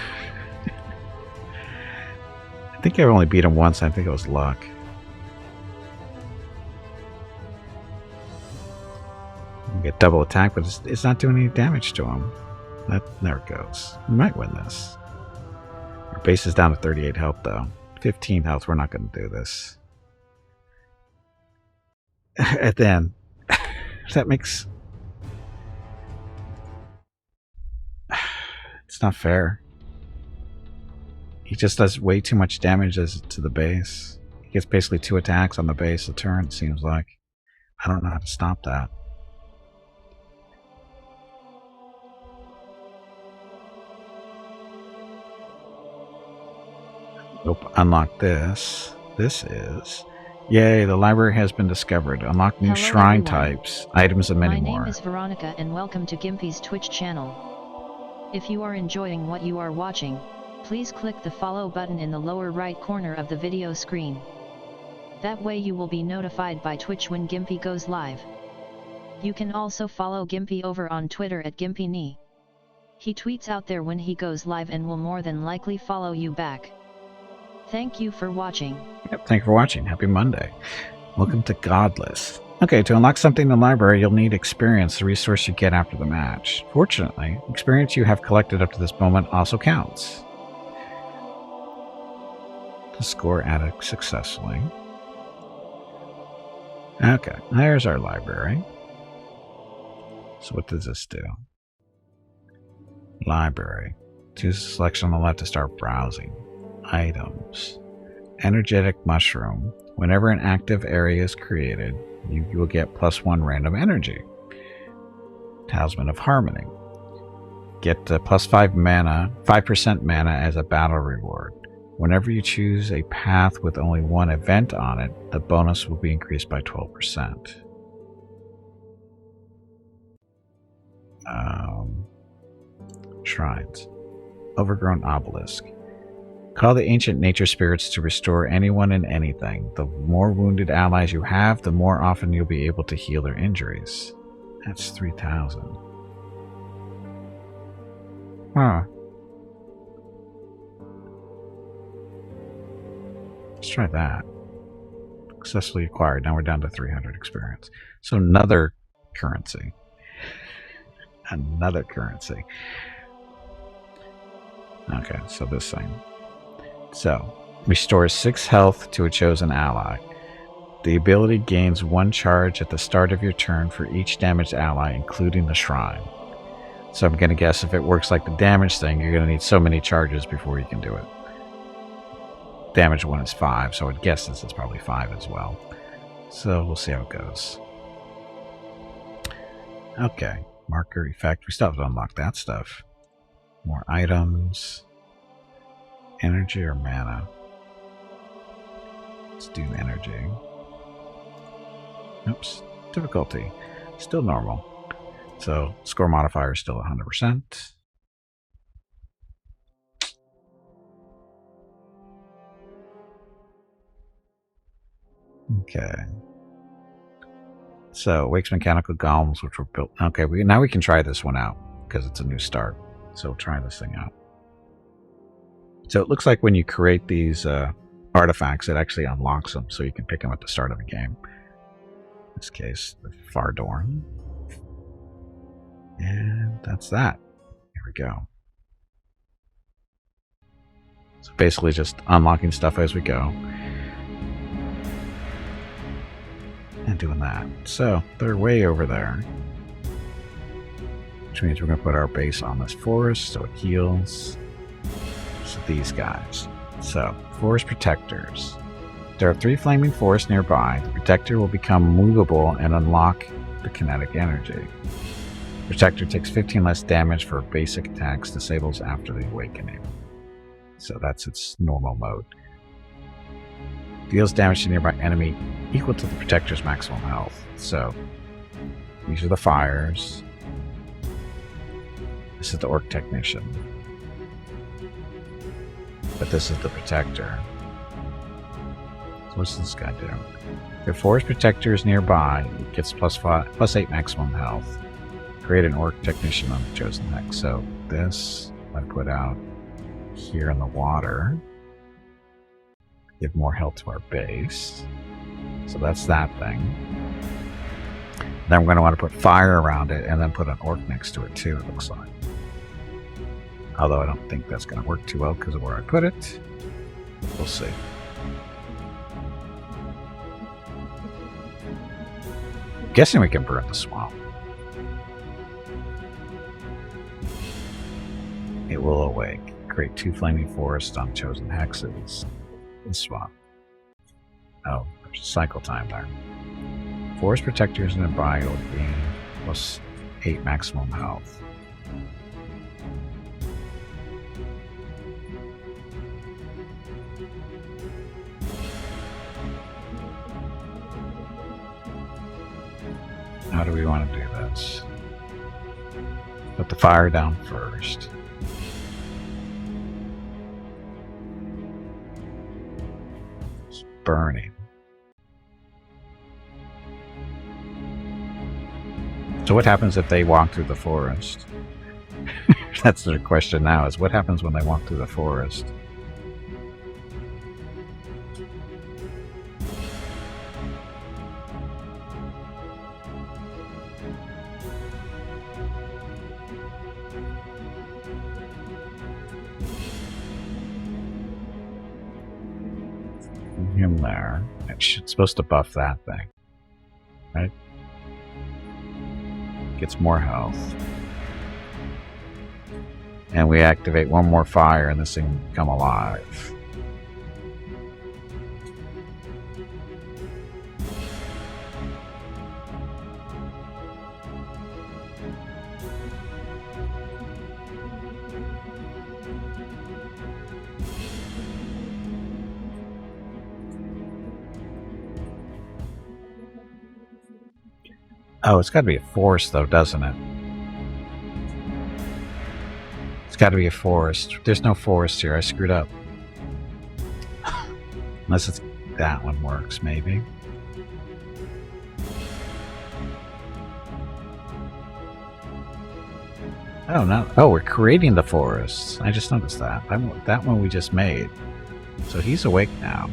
think I've only beat him once. I think it was luck. You get double attack, but it's not doing any damage to him. There it goes. We might win this. Our base is down to 38 health, though. 15 health. We're not going to do this. And then, that makes... It's not fair. He just does way too much damage to the base. He gets basically 2 attacks on the base a turn, it seems like. I don't know how to stop that. Nope, unlock this. This is... Yay, the library has been discovered. Unlock new shrine types, items, and many more. My name is Veronica and welcome to Gimpy's Twitch channel. If you are enjoying what you are watching, please click the follow button in the lower right corner of the video screen. That way you will be notified by Twitch when Gimpy goes live. You can also follow Gimpy over on Twitter at GimpyKnee. He tweets out there when he goes live and will more than likely follow you back. Thank you for watching. Yep, thank you for watching. Happy Monday. Welcome to Godless. Okay, to unlock something in the library, you'll need experience, the resource you get after the match. Fortunately, experience you have collected up to this moment also counts. The score added successfully. Okay, there's our library. So what does this do? Library. Choose a selection on the left to start browsing. Items. Energetic mushroom. Whenever an active area is created, you will get +1 random energy. Talisman of Harmony. Get +5 mana, 5% mana as a battle reward. Whenever you choose a path with only one event on it, the bonus will be increased by 12%. Shrines. Overgrown obelisk. Call the ancient nature spirits to restore anyone and anything. The more wounded allies you have, the more often you'll be able to heal their injuries. That's 3,000. Huh. Let's try that. Successfully acquired. Now we're down to 300 experience. So another currency. Another currency. Okay, so this thing. So, restores 6 health to a chosen ally. The ability gains 1 charge at the start of your turn for each damaged ally, including the shrine. So I'm going to guess if it works like the damage thing, you're going to need so many charges before you can do it. Damage 1 is 5, so I'd guess this is probably 5 as well. So we'll see how it goes. Okay, marker effect. We still have to unlock that stuff. More items. Energy or mana? Let's do energy. Oops, Difficulty, still normal. So score modifier is still 100%. Okay. So wakes mechanical golems, which were built. Okay, now we can try this one out because it's a new start. So we'll try this thing out. So it looks like when you create these artifacts, it actually unlocks them, so you can pick them at the start of the game. In this case, the Fardorn. And that's that. Here we go. So basically just unlocking stuff as we go. And doing that. So they're way over there. Which means we're going to put our base on this forest so it heals. So these guys. So, forest protectors. There are 3 flaming forests nearby. The protector will become movable and unlock the kinetic energy. Protector takes 15 less damage for basic attacks, disables after the awakening. So that's its normal mode. Deals damage to nearby enemy equal to the protector's maximum health. So these are the fires. This is the orc technician. But this is the protector. So what's this guy do? If forest protector is nearby, it gets +8 maximum health. Create an orc technician on the chosen hex. So this I put out here in the water. Give more health to our base. So that's that thing. Then we're going to want to put fire around it and then put an orc next to it too, it looks like. Although I don't think that's going to work too well because of where I put it. We'll see. I'm guessing we can burn the swamp. It will awake. Create 2 flaming forests on chosen hexes. The swamp. Oh, there's a cycle time there. Forest protectors nearby will gain +8 maximum health. How do we want to do this? Put the fire down first. It's burning. So what happens if they walk through the forest? That's the question now, is what happens when they walk through the forest? Him there. It's supposed to buff that thing, right? Gets more health. And we activate one more fire and this thing will come alive. Oh, it's got to be a forest, though, doesn't it? It's got to be a forest. There's no forest here. I screwed up. Unless it's that one works, maybe. Oh, no. Oh, we're creating the forests. I just noticed that. That one we just made. So he's awake now.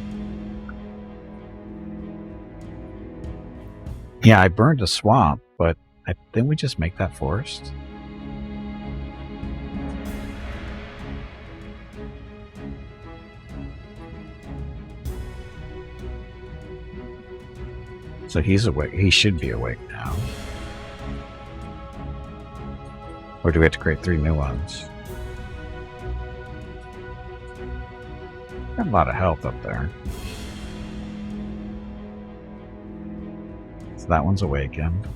Yeah, I burned a swamp, but didn't we just make that forest? So he's awake. He should be awake now. Or do we have to create 3 new ones? Got a lot of health up there. So that one's awakened.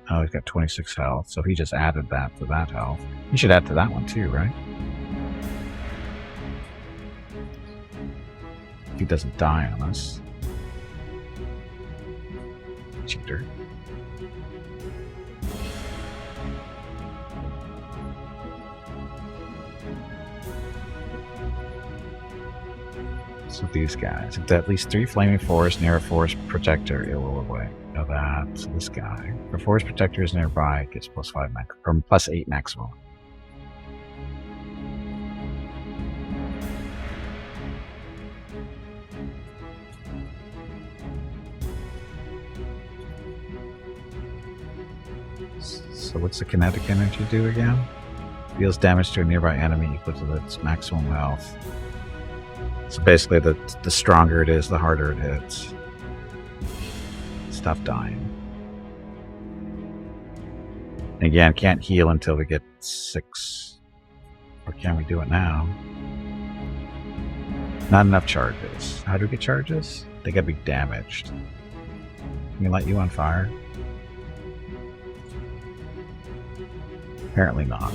Oh, he's got 26 health, so he just added that to that health. He should add to that one too, right? If he doesn't die on us. Cheater. So these guys, if at least 3 flaming forests near a forest protector, it will away. Know that. So this guy, if a forest protector is nearby, it gets +5 max, or +8 maximum. So what's the kinetic energy do again? Deals damage to a nearby enemy equal to its maximum health. So basically, the stronger it is, the harder it hits. Stop dying. Again, can't heal until we get 6. Or can we do it now? Not enough charges. How do we get charges? They gotta be damaged. Can we light you on fire? Apparently not.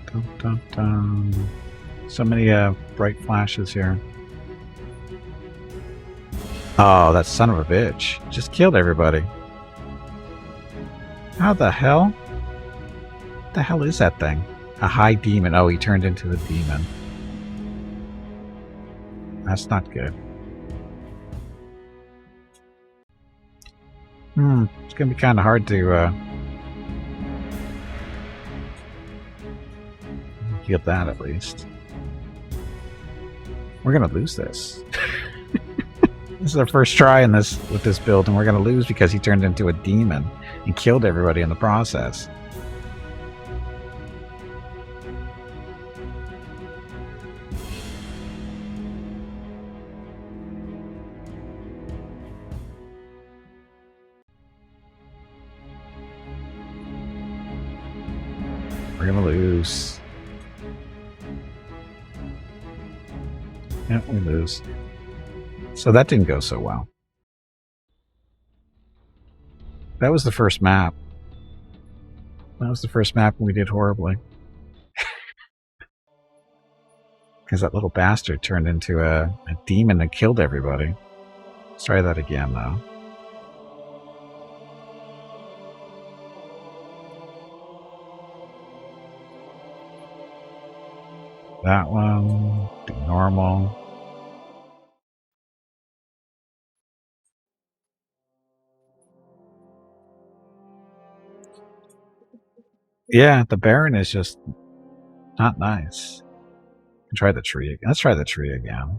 Dun, dun, dun. So many bright flashes here. Oh, that son of a bitch. Just killed everybody. How the hell? What the hell is that thing? A high demon. Oh, he turned into a demon. That's not good. It's gonna be kind of hard to get that at least. We're gonna lose this. This is our first try in this with this build, and we're gonna lose because he turned into a demon and killed everybody in the process. We're gonna lose. Yeah, we lose. So that didn't go so well. That was the first map. That was the first map and we did horribly. Because that little bastard turned into a demon and killed everybody. Let's try that again, though. That one, do normal. Yeah, the Baron is just not nice. Try the tree again. Let's try the tree again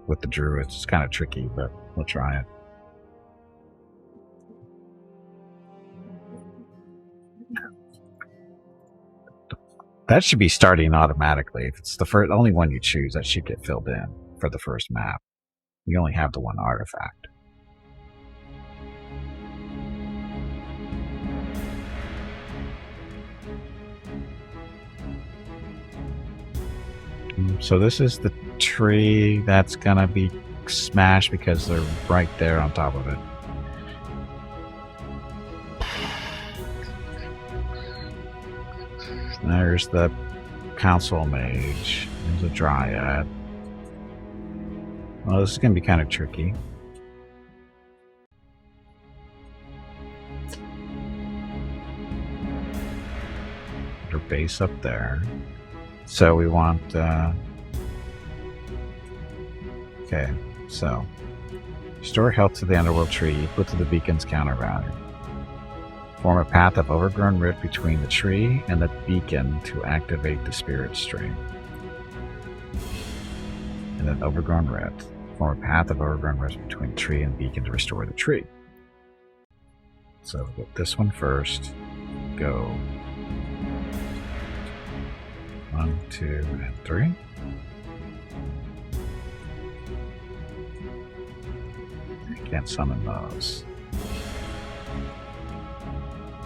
with the druids. It's kind of tricky, but we'll try it. That should be starting automatically. If it's the only one you choose, that should get filled in for the first map. You only have the one artifact. So this is the tree that's gonna be smashed because they're right there on top of it. There's the council mage. There's a dryad. Well, this is gonna be kind of tricky. Put her base up there. So we want, okay, so restore health to the underworld tree equal to the beacon's counter value. Form a path of overgrown rift between the tree and the beacon to activate the spirit stream. And then overgrown rift. Form a path of overgrown rift between the tree and the beacon to restore the tree. So we'll get this one first. Go. 1, 2, and 3. I can't summon those.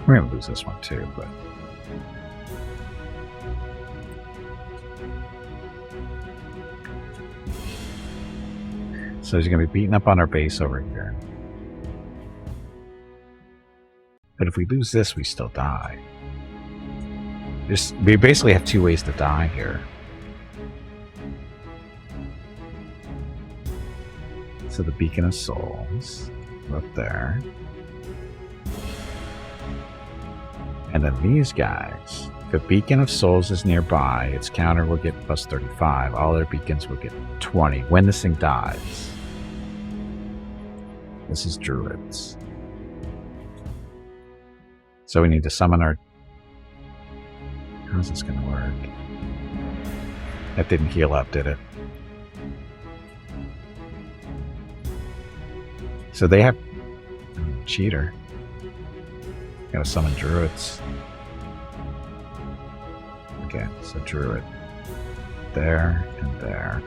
We're gonna lose this one too, but So he's going to be beating up on our base over here. But if we lose this, we still die. We basically have two ways to die here. So the Beacon of Souls up there. And then these guys. If a Beacon of Souls is nearby, its counter will get plus 35. All their beacons will get 20 when this thing dies. This is Druids. So we need to summon our... How's this going to work? That didn't heal up, did it? So they have... Cheater. Gotta summon Druids. Okay, so Druid. There and there.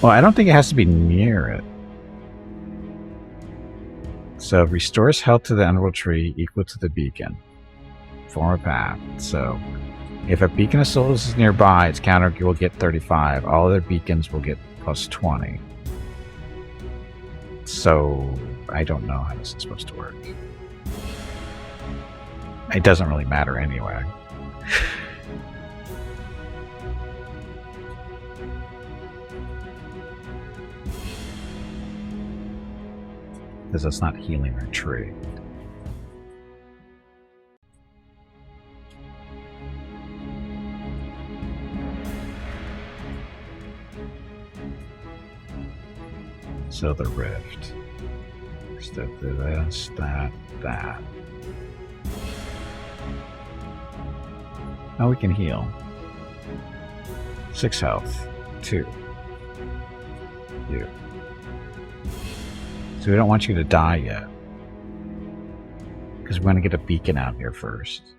Well, I don't think it has to be near it. So restores health to the Emerald Tree equal to the beacon. Form a path. So if a Beacon of Souls is nearby, its counter will get 35. All other beacons will get plus 20. So I don't know how this is supposed to work. It doesn't really matter anyway. Because it's not healing our tree. So the rift. Step through this, that. Now we can heal. 6 health. 2. You. So we don't want you to die yet. Because we want to get a beacon out here first.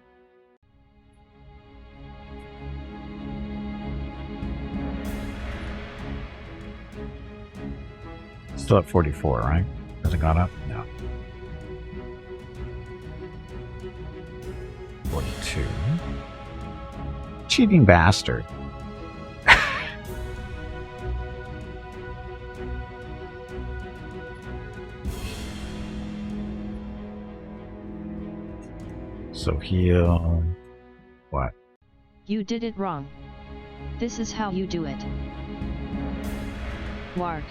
Still at 44, right? Has it gone up? No. 42. Cheating bastard. So heal. What? You did it wrong. This is how you do it. Warg.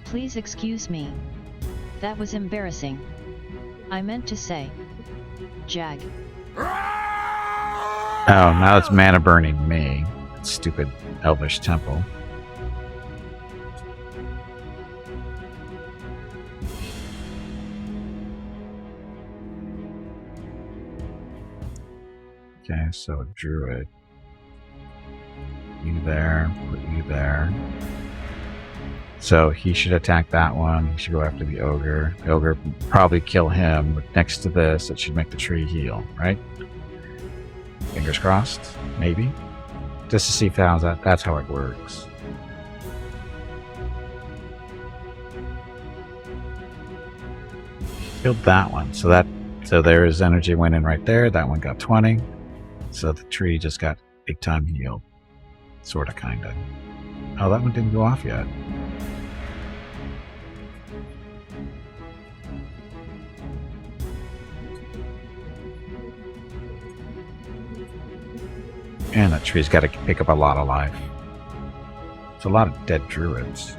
Please excuse me. That was embarrassing. I meant to say... Jag. Oh, now it's mana burning me. Stupid Elvis Temple. Okay, so Druid. You there, put you there. So he should attack that one. He should go after the Ogre. The Ogre probably kill him. But next to this, it should make the tree heal, right? Fingers crossed, maybe. Just to see if that's how it works. Killed that one. So there is energy went in right there. That one got 20. So the tree just got big time healed. Sorta, kinda. Oh, that one didn't go off yet. And that tree's got to pick up a lot of life. It's a lot of dead druids.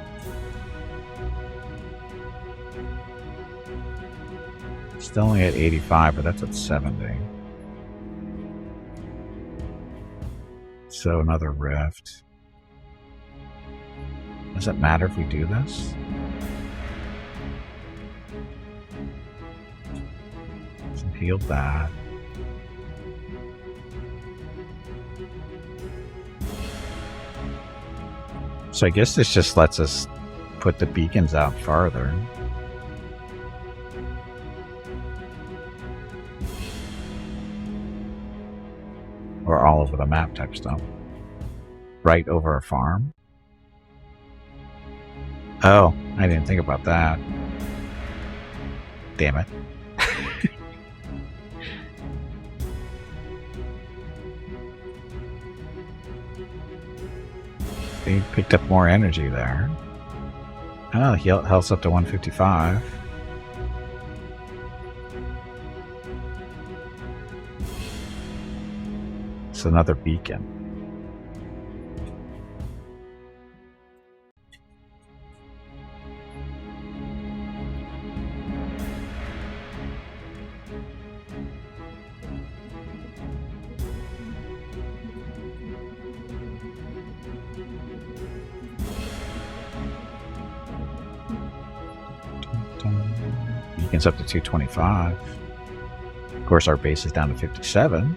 Still only at 85, but that's at 70. So another rift. Does it matter if we do this? So healed that. So I guess this just lets us put the beacons out farther. Or all over the map type stuff. Right over a farm. Oh, I didn't think about that. Damn it. They picked up more energy there. Oh, health's up to 155. It's another beacon. Beacon's up to 225. Of course, our base is down to 57.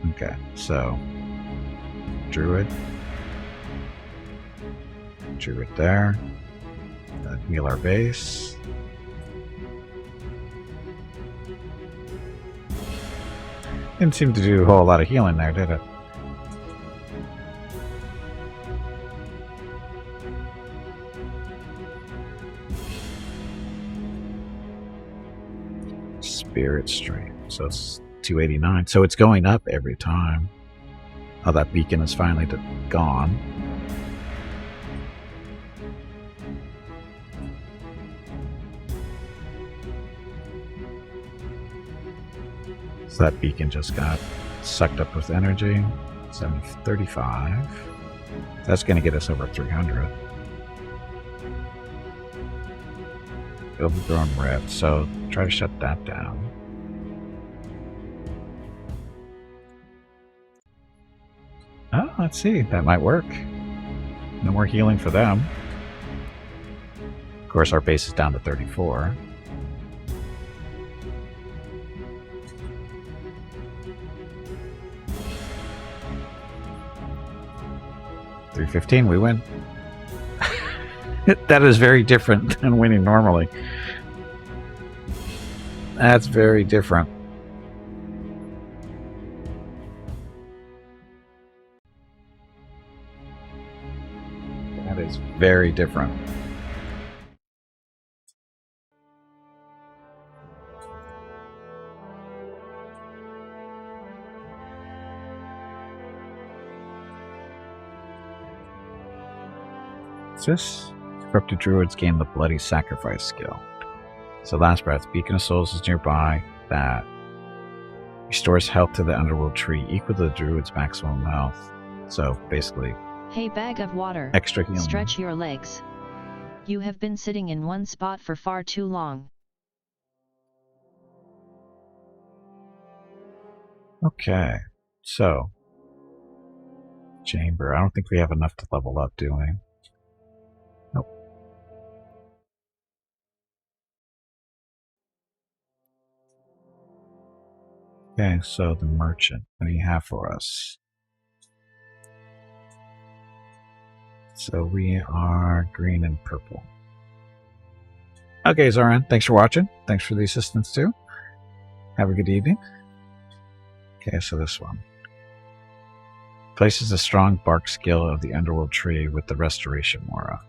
Okay, so Druid there. Heal our base. Didn't seem to do a whole lot of healing there, did it? Spirit Stream. So it's 289. So it's going up every time. Oh, that beacon is finally gone. So that beacon just got sucked up with energy. 735. That's going to get us over 300. Overgrown rift, so try to shut that down. Oh, let's see. That might work. No more healing for them. Of course, our base is down to 34. $315, we win. That is very different than winning normally. That's very different. That is very different. What's this? Corrupted druids gain the Bloody Sacrifice skill. So last breath, Beacon of Souls is nearby. That restores health to the underworld tree equal to the druid's maximum health. So basically, hey, bag of water. Extra healing. Stretch your legs. You have been sitting in one spot for far too long. Okay, so chamber. I don't think we have enough to level up, do we? Nope. Okay, so the merchant. What do you have for us? So we are green and purple. Okay, Zoran, thanks for watching. Thanks for the assistance too. Have a good evening. Okay, so this one. Places a strong bark skill of the underworld tree with the restoration aura.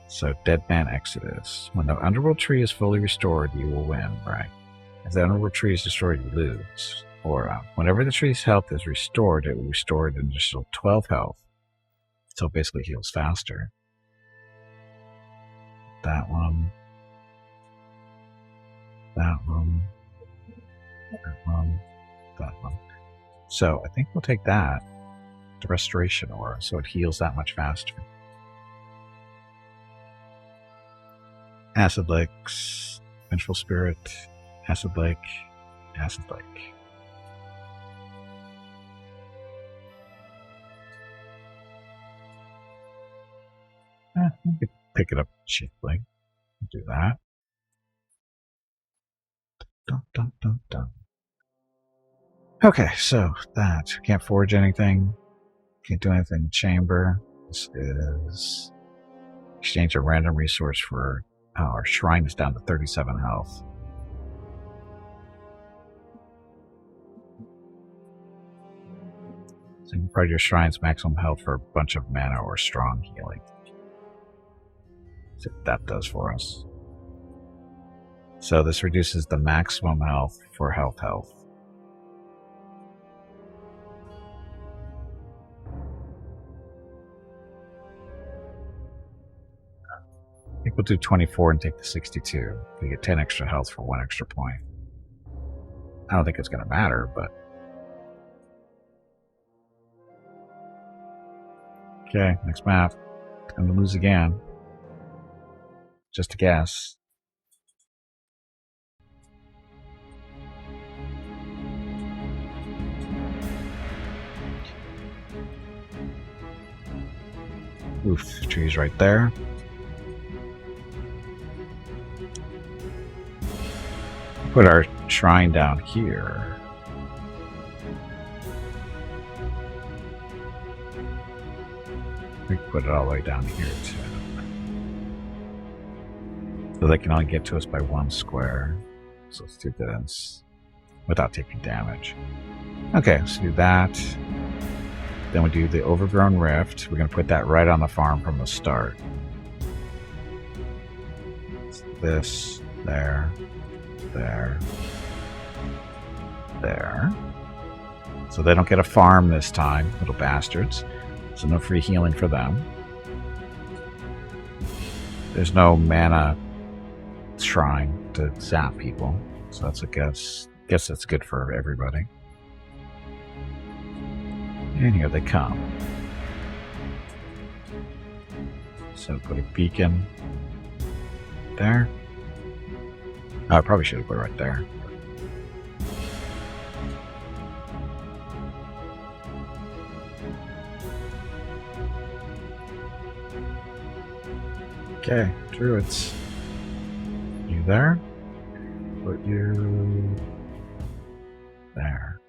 So Dead Man Exodus. When the underworld tree is fully restored, you will win, right? If the underworld tree is destroyed, you lose. Aura. Whenever the tree's health is restored, it will restore an additional 12 health. So it basically heals faster. That one. That one. That one. That one. So I think we'll take that. The restoration aura, so it heals that much faster. Acid Licks, Vengeful Spirit, Acid Lake, Acid Lake. We could pick it up cheaply. Do that. Dun, dun, dun, dun. Okay, so that. Can't forge anything. Can't do anything in chamber. This is exchange a random resource for our shrine is down to 37 health. So you can provide your shrine's maximum health for a bunch of mana or strong healing. See what that does for us. So this reduces the maximum health for health. I think we'll do 24 and take the 62. We get 10 extra health for 1 extra point. I don't think it's going to matter, but... Okay, next map. Time to lose again. Just a guess. Oof, tree's right there. Put our shrine down here. We put it all the way down here too. So they can only get to us by 1 square. So let's do this without taking damage. Okay, let's do that. Then we do the overgrown rift. We're going to put that right on the farm from the start. This, there, there, there. So they don't get a farm this time, little bastards. So no free healing for them. There's no mana shrine to zap people. So that's a guess. Guess that's good for everybody. And here they come. So put a beacon there. Oh, I probably should have put it right there. Okay, druids. You there? Put you there.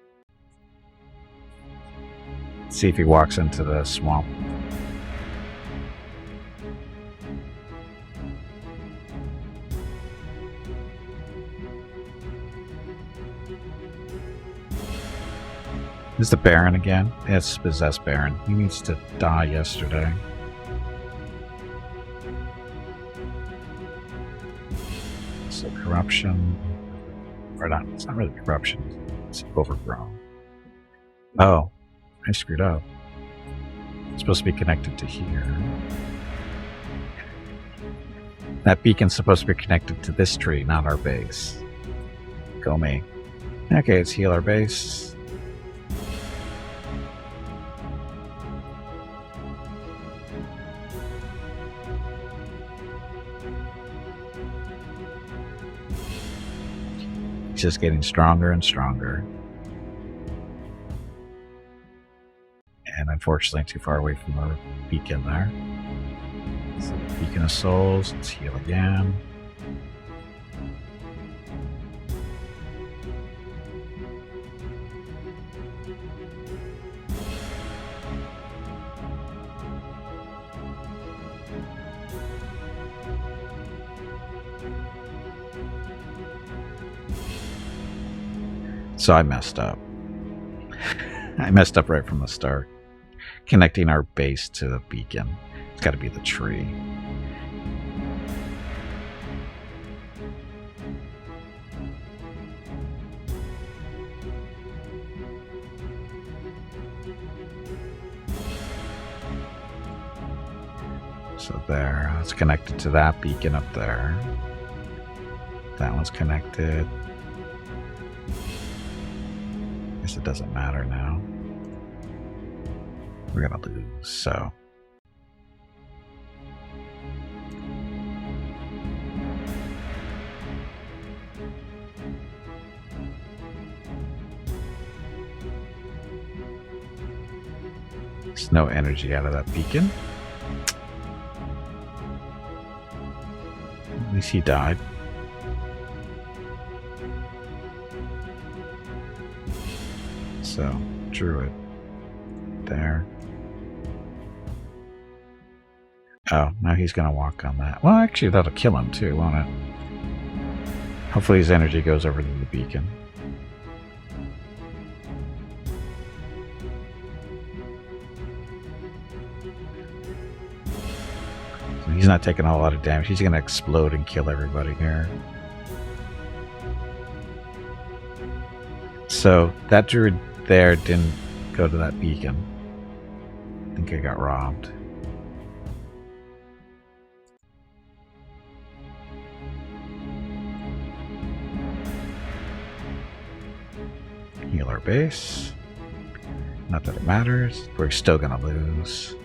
See if he walks into the swamp. This is the Baron again. It's possessed Baron. He needs to die yesterday. So corruption. Or not, it's not really corruption. It's overgrown. Oh. I screwed up. It's supposed to be connected to here. That beacon's supposed to be connected to this tree, not our base. Go me. Okay, let's heal our base. It's just getting stronger and stronger. And unfortunately too far away from the beacon there. So beacon of souls, let's heal again. So I messed up. I messed up right from the start. Connecting our base to the beacon. It's got to be the tree. So there, it's connected to that beacon up there. That one's connected. Guess it doesn't matter now. We're gonna lose, so. There's no energy out of that beacon. At least he died. So, druid. There. Oh, now he's gonna walk on that. Well, actually, that'll kill him too, won't it? Hopefully his energy goes over to the beacon. So he's not taking a whole lot of damage. He's gonna explode and kill everybody here. So that druid there didn't go to that beacon. I think I got robbed. Heal our base. Not that it matters. We're still gonna lose.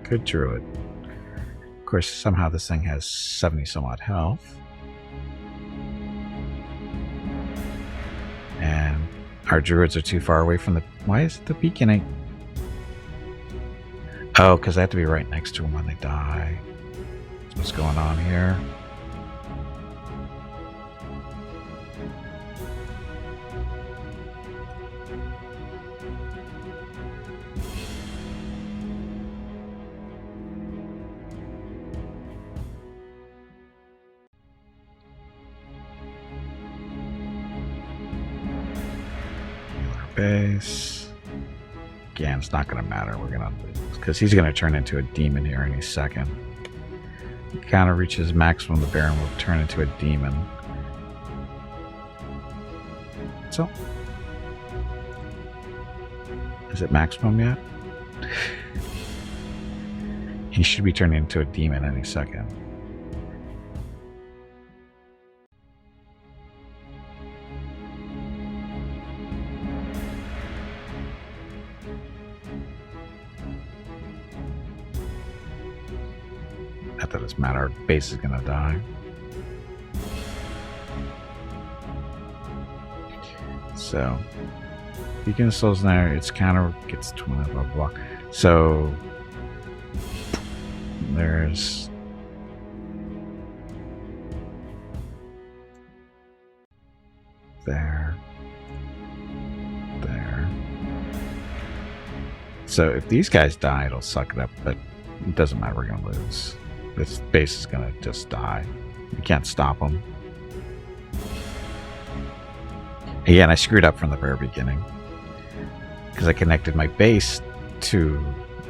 Good druid. Of course, somehow this thing has 70 some odd health. And our druids are too far away from the... Why is the beacon? Oh, because I have to be right next to them when they die. That's what's going on here. Base. Again, it's not going to matter. We're going to lose because he's going to turn into a demon here any second. He kind of reaches maximum. The Baron will turn into a demon. So, is it maximum yet? He should be turning into a demon any second. Not that it's matter, our base is gonna die. So Beacon of Souls there, it's counter gets 20 blah blah. So there's there. So if these guys die, it'll suck it up, but it doesn't matter, we're gonna lose. This base is gonna just die. You can't stop them. Again, I screwed up from the very beginning because I connected my base to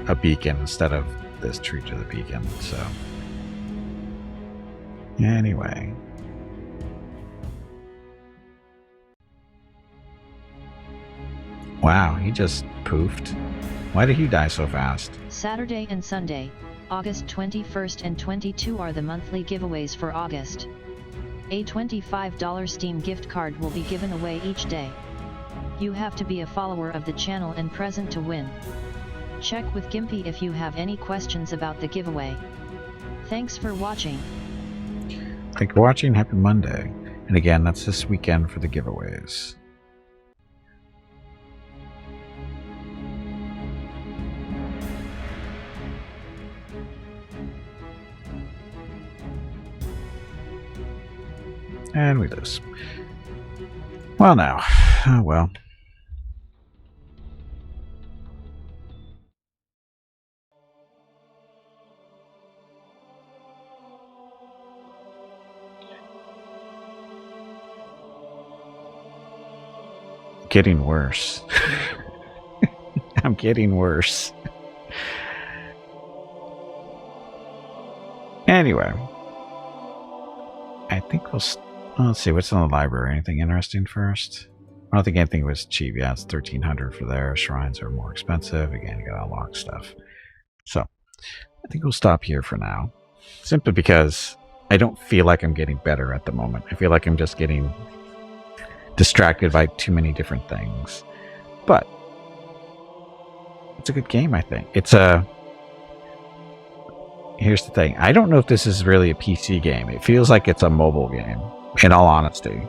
a beacon instead of this tree to the beacon. So anyway, wow, he just poofed. Why did he die so fast? Saturday and Sunday, August 21st and 22 are the monthly giveaways for August. A $25 Steam gift card will be given away each day. You have to be a follower of the channel and present to win. Check with Gimpy if you have any questions about the giveaway. Thanks for watching. Thank you for watching. Happy Monday. And again, that's this weekend for the giveaways. And we lose. Well, now. Oh, well. Getting worse. I'm getting worse. Anyway. I think we'll... Let's see, what's in the library? Anything interesting first? I don't think anything was cheap. Yeah, it's $1,300 for there. Shrines are more expensive. Again, you gotta unlock stuff. So, I think we'll stop here for now. Simply because I don't feel like I'm getting better at the moment. I feel like I'm just getting distracted by too many different things. But, it's a good game, I think. It's a... Here's the thing. I don't know if this is really a PC game. It feels like it's a mobile game. In all honesty,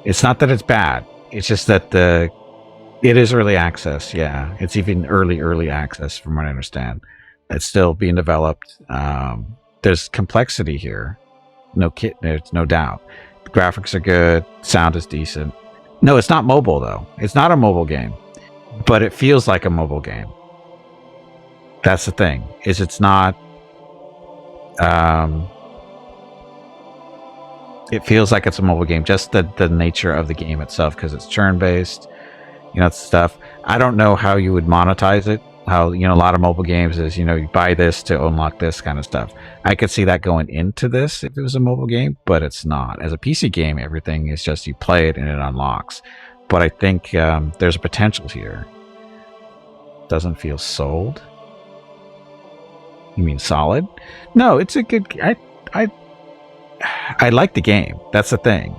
it's not that it's bad. It's just that it is early access. Yeah, it's even early access, from what I understand. It's still being developed. There's complexity here. There's no doubt. The graphics are good. Sound is decent. No, it's not mobile though. It's not a mobile game, but it feels like a mobile game. That's the thing. It's not. it feels like it's a mobile game, just the nature of the game itself, because it's turn-based, stuff. I don't know how you would monetize it. How, a lot of mobile games is, you buy this to unlock this kind of stuff. I could see that going into this if it was a mobile game, but it's not. As a PC game, everything is just you play it and it unlocks. But I think there's a potential here. Doesn't feel sold. You mean solid? No, it's a good. I like the game. That's the thing.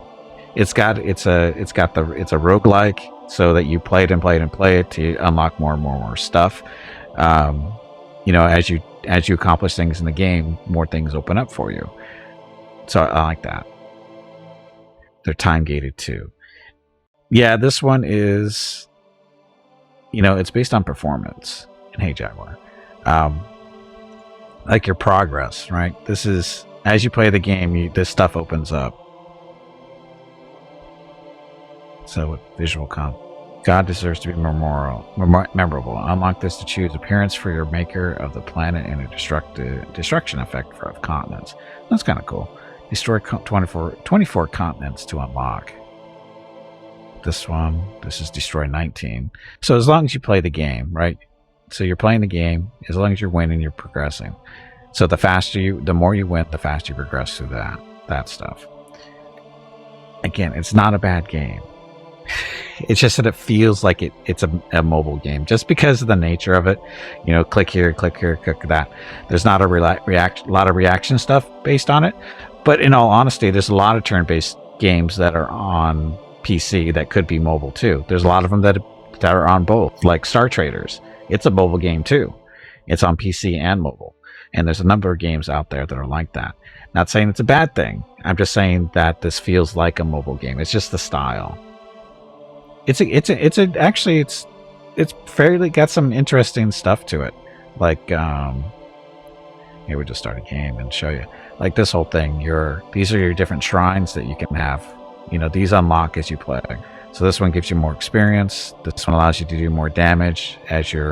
It's a roguelike, so that you play it and play it and play it to unlock more and more and more stuff. As you accomplish things in the game, more things open up for you. So I like that. They're time gated too. Yeah, this one is, it's based on performance. And hey, Jaguar, like your progress, right? This is, as you play the game, this stuff opens up. So with visual God deserves to be memorable. Unlock this to choose appearance for your maker of the planet and a destruction effect of continents. That's kind of cool. Destroy 24 continents to unlock. This is destroy 19. So as long as you play the game, right? So you're playing the game, as long as you're winning, you're progressing. So the more you win, the faster you progress through that stuff. Again, it's not a bad game. It's just that it feels like it's a mobile game, just because of the nature of it. Click here, click that. There's not a lot of reaction stuff based on it. But in all honesty, there's a lot of turn-based games that are on PC that could be mobile too. There's a lot of them that are on both, like Star Traders. It's a mobile game too. It's on PC and mobile. And there's a number of games out there that are like that. Not saying it's a bad thing. I'm just saying that this feels like a mobile game. It's just the style. It's fairly got some interesting stuff to it. Like, here we just start a game and show you. Like this whole thing, these are your different shrines that you can have. These unlock as you play. So this one gives you more experience. This one allows you to do more damage as you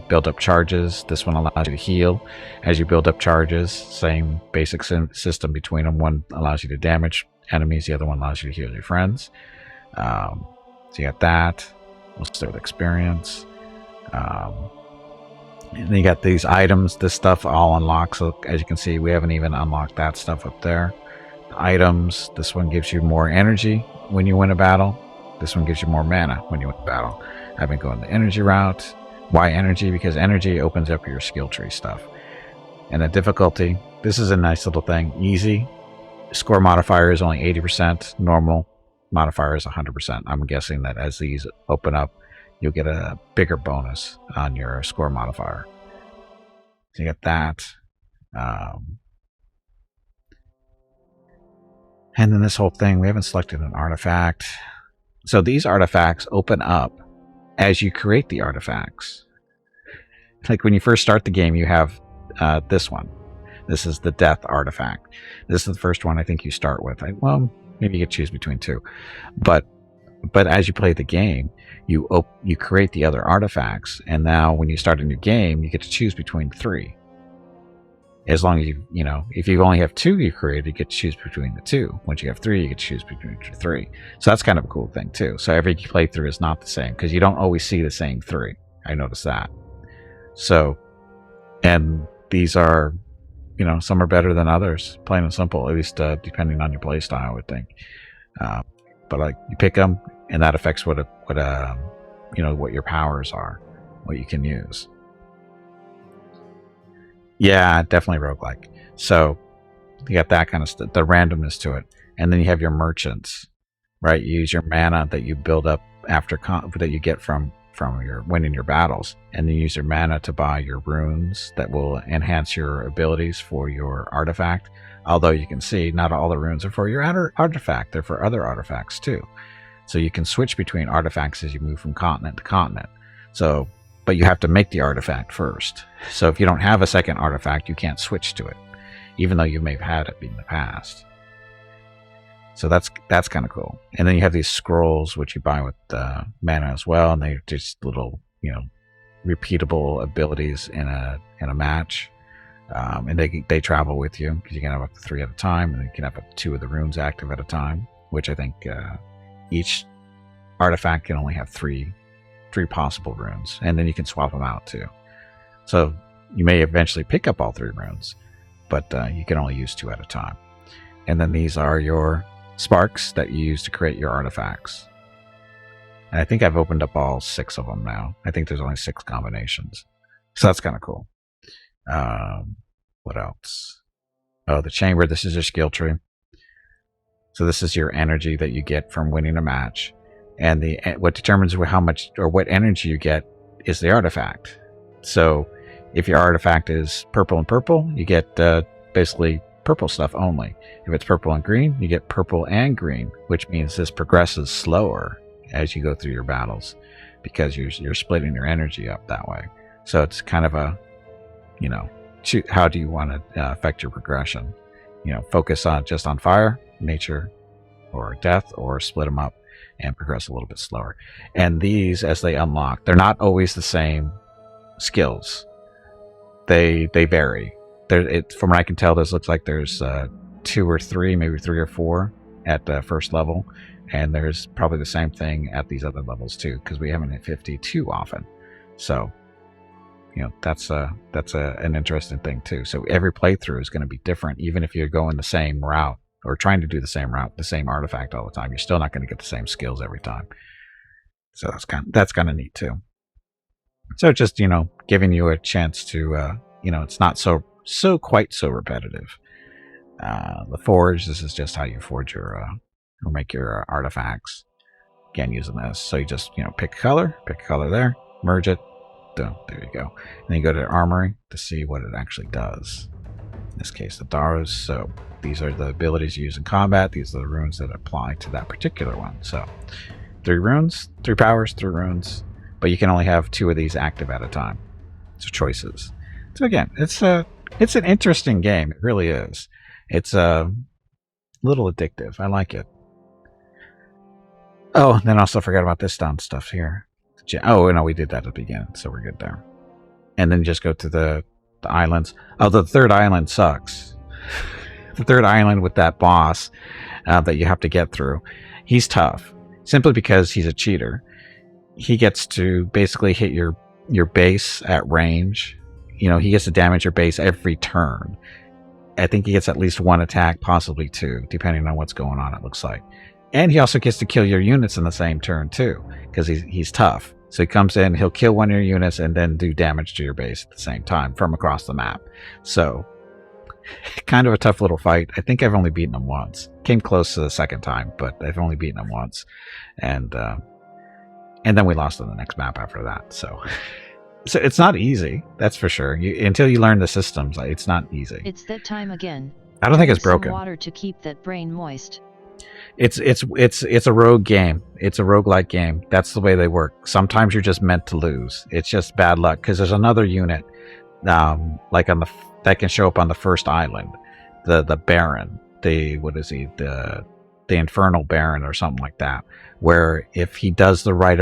build up charges. This one allows you to heal as you build up charges. Same basic system between them. One allows you to damage enemies. The other one allows you to heal your friends. So you got that. We'll start with experience. And then you got these items. This stuff all unlocks. So as you can see, we haven't even unlocked that stuff up there. The items. This one gives you more energy when you win a battle. This one gives you more mana when you win a battle. I've been going the energy route. Why energy? Because energy opens up your skill tree stuff. And the difficulty. This is a nice little thing. Easy. Score modifier is only 80%. Normal modifier is 100%. I'm guessing that as these open up, you'll get a bigger bonus on your score modifier. So you get that. And then this whole thing, we haven't selected an artifact. So these artifacts open up as you create the artifacts. Like when you first start the game, you have this one. This is the death artifact. This is the first one I think you start with. Well, maybe you could choose between two. But as you play the game, you create the other artifacts, and now when you start a new game, you get to choose between three. As long as if you only have two you created, you get to choose between the two. Once you have three, you get to choose between the three. So that's kind of a cool thing too. So every playthrough is not the same, because you don't always see the same three. I noticed that. So, and these are, some are better than others, plain and simple, at least depending on your play style, I would think. But like you pick them, and that affects what your powers are, what you can use. Yeah, definitely roguelike. So you got that kind of stuff, the randomness to it. And then you have your merchants, right? You use your mana that you build up after that you get from your winning your battles, and then you use your mana to buy your runes that will enhance your abilities for your artifact. Although you can see not all the runes are for your artifact, they're for other artifacts too. So you can switch between artifacts as you move from continent to continent. So, but you have to make the artifact first. So if you don't have a second artifact, you can't switch to it, even though you may have had it in the past. So that's kind of cool. And then you have these scrolls, which you buy with mana as well, and they're just little, repeatable abilities in a match. And they travel with you, because you can have up to 3 at a time, and you can have up to 2 of the runes active at a time, which I think each artifact can only have 3 possible runes, and then you can swap them out too. So you may eventually pick up all 3 runes, but you can only use 2 at a time. And then these are your sparks that you use to create your artifacts. And I think I've opened up all 6 of them now. I think there's only 6 combinations. So that's kind of cool. What else? Oh, the chamber. This is your skill tree. So this is your energy that you get from winning a match. And what determines how much or what energy you get is the artifact. So if your artifact is purple and purple, you get basically purple stuff only. If it's purple and green, you get purple and green, which means this progresses slower as you go through your battles, because you're splitting your energy up that way. So it's kind of a, how do you want to affect your progression? Focus just on fire, nature, or death, or split them up and progress a little bit slower. And these, as they unlock, they're not always the same skills. They vary. From what I can tell, this looks like there's 2 or 3, maybe 3 or 4 at the first level, and there's probably the same thing at these other levels too, because we haven't hit 50 too often. So that's an interesting thing too. So every playthrough is going to be different, even if you're going the same route or trying to do the same route, the same artifact all the time. You're still not going to get the same skills every time. So that's kind of neat too. So just giving you a chance to it's not quite so repetitive. The forge. This is just how you forge or make your artifacts. Again, using this. So you just pick a color there, merge it. There you go. And then you go to the armory to see what it actually does. In this case, the Daros. So these are the abilities you use in combat. These are the runes that apply to that particular one. So 3 runes, 3 powers, 3 runes, but you can only have 2 of these active at a time. So choices. So again, it's an interesting game. It really is. It's a little addictive. I like it. Oh, and then also forgot about this stuff here. Oh, no, we did that at the beginning, so we're good there. And then just go to the islands. Oh, the 3rd island sucks. The 3rd island with that boss that you have to get through. He's tough, simply because he's a cheater. He gets to basically hit your base at range. He gets to damage your base every turn. I think he gets at least 1 attack, possibly 2, depending on what's going on, it looks like. And he also gets to kill your units in the same turn, too, because he's tough. So he comes in, he'll kill one of your units and then do damage to your base at the same time from across the map. So, kind of a tough little fight. I think I've only beaten him once. Came close to the 2nd time, but I've only beaten him once. And then we lost on the next map after that. So it's not easy, that's for sure. Until you learn the systems, it's not easy. It's that time again. I don't think it's broken. Some water to keep that brain moist. It's a rogue game. It's a roguelike game. That's the way they work. Sometimes you're just meant to lose. It's just bad luck, because there's another unit that can show up on the 1st island, the Baron. The Infernal Baron or something like that, where if he does the right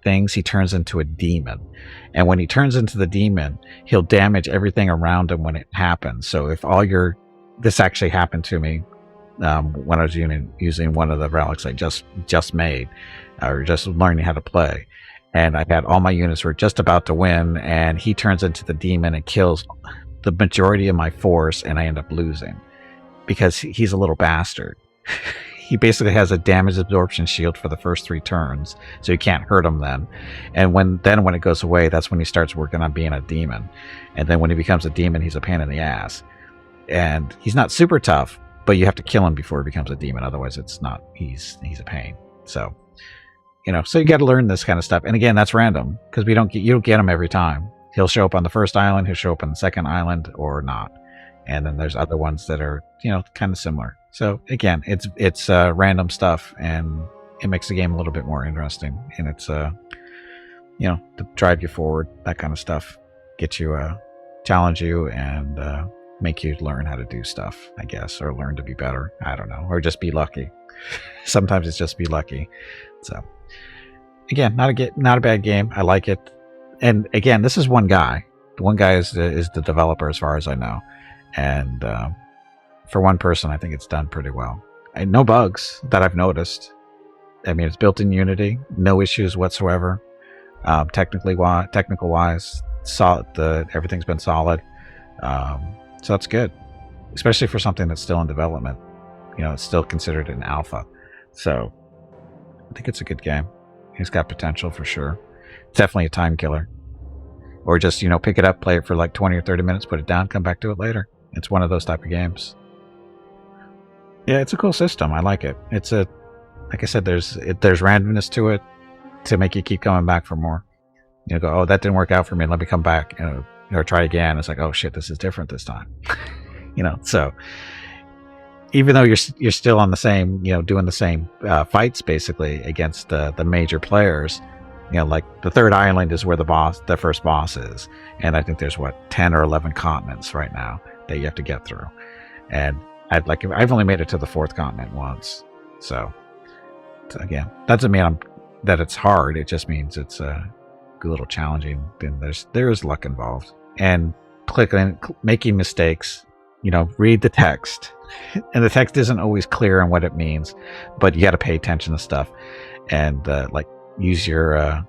things, he turns into a demon. And when he turns into the demon, he'll damage everything around him when it happens. So if this actually happened to me when I was using one of the relics I just made, or just learning how to play, and I had all my units were just about to win, and he turns into the demon and kills the majority of my force, and I end up losing because he's a little bastard. He basically has a damage absorption shield for the first 3 turns, so you can't hurt him then. And when it goes away, that's when he starts working on being a demon. And then when he becomes a demon, he's a pain in the ass. And he's not super tough, but you have to kill him before he becomes a demon. Otherwise, he's a pain. So, so you got to learn this kind of stuff. And again, that's random, because you don't get him every time. He'll show up on the 1st island, he'll show up on the 2nd island, or not. And then there's other ones that are, kind of similar. So again, it's random stuff, and it makes the game a little bit more interesting. And it's, to drive you forward, that kind of stuff, get you, challenge you, and make you learn how to do stuff, I guess, or learn to be better. I don't know, or just be lucky. Sometimes it's just be lucky. So again, not a bad game. I like it. And again, this is one guy. The one guy is the developer, as far as I know, and for one person, I think it's done pretty well. And no bugs that I've noticed. I mean, it's built in Unity, no issues whatsoever. Technical wise, everything's been solid. So that's good, especially for something that's still in development. You know, it's still considered an alpha. So I think it's a good game. It's got potential for sure. It's definitely a time killer. Or just, you know, pick it up, play it for like 20 or 30 minutes, put it down, come back to it later. It's one of those type of games. Yeah, it's a cool system. I like it. It's a, like I said, there's randomness to it to make you keep coming back for more. You know, go, oh, that didn't work out for me. Let me come back, you know, or try again. It's like, oh shit, this is different this time. You know, so even though you're still on the same, you know, doing the same fights basically against the major players, you know, like the third island is where the first boss is, and I think there's what 10 or 11 continents right now that you have to get through, and I've only made it to the fourth continent once, so again, that doesn't mean that it's hard. It just means it's a little challenging. Then there is luck involved, and making mistakes. You know, read the text, and the text isn't always clear on what it means, but you got to pay attention to stuff, and like use your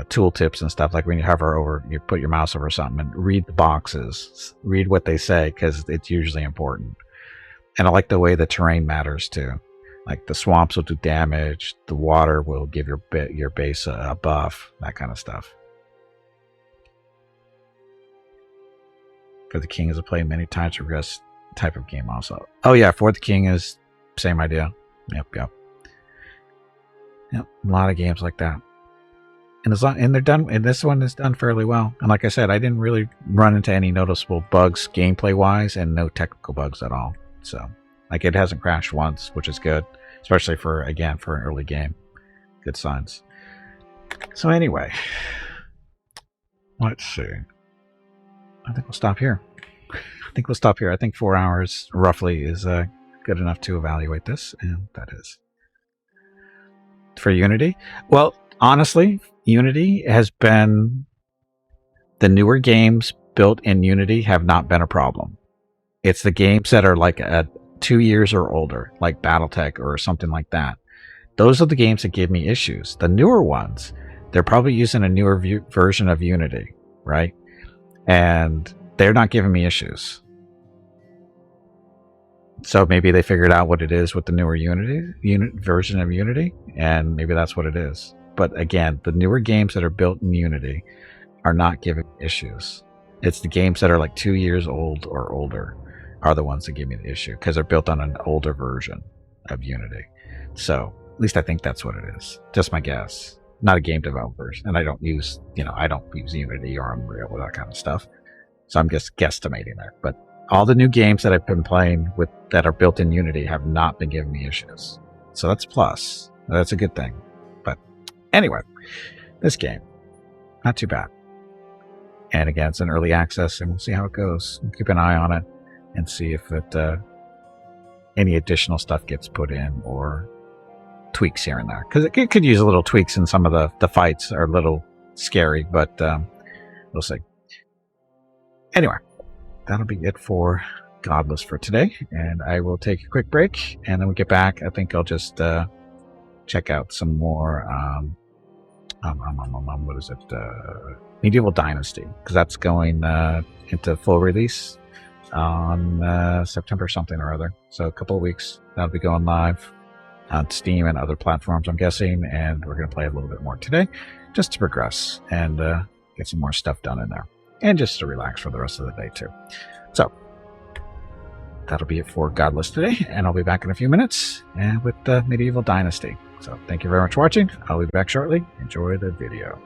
tool tips and stuff. Like when you hover over, you put your mouse over something and read the boxes, read what they say, because it's usually important. And I like the way the terrain matters too. Like the swamps will do damage, the water will give your base a buff, that kind of stuff. For the King is a play many times progress type of game also. Oh yeah, For the King is same idea. Yep. A lot of games like that. And they're done, and this one is done fairly well. And like I said, I didn't really run into any noticeable bugs gameplay wise, and no technical bugs at all. So like it hasn't crashed once, which is good, especially for an early game. Good signs. So anyway, let's see. I think we'll stop here. I think 4 hours roughly is good enough to evaluate this, and that is for Unity. Well, honestly, Unity has been, the newer games built in Unity have not been a problem. It's the games that are like 2 years or older, like Battletech or something like that. Those are the games that give me issues. The newer ones, they're probably using a newer version of Unity, right? And they're not giving me issues. So maybe they figured out what it is with the newer version of Unity, and maybe that's what it is. But again, the newer games that are built in Unity are not giving issues. It's the games that are like 2 years old or older are the ones that give me the issue, because they're built on an older version of Unity. So at least I think that's what it is. Just my guess. Not a game developer, and I don't use Unity or Unreal or that kind of stuff. So I'm just guesstimating there. But all the new games that I've been playing with that are built in Unity have not been giving me issues. So that's a plus. That's a good thing. But anyway, this game, not too bad. And again, it's an early access, and we'll see how it goes. We'll keep an eye on it and see if any additional stuff gets put in, or tweaks here and there, because it could use a little tweaks in some of the fights are a little scary, but we'll see. Anyway, that'll be it for Godless for today, and I will take a quick break, and then we'll get back. I think I'll just check out some more what is it, Medieval Dynasty, because that's going into full release on September something or other, so a couple of weeks. That'll be going live on Steam and other platforms, I'm guessing, and we're going to play a little bit more today just to progress and get some more stuff done in there, and just to relax for the rest of the day too. So that'll be it for Godless today, and I'll be back in a few minutes and with the Medieval Dynasty. So thank you very much for watching. I'll be back shortly. Enjoy the video.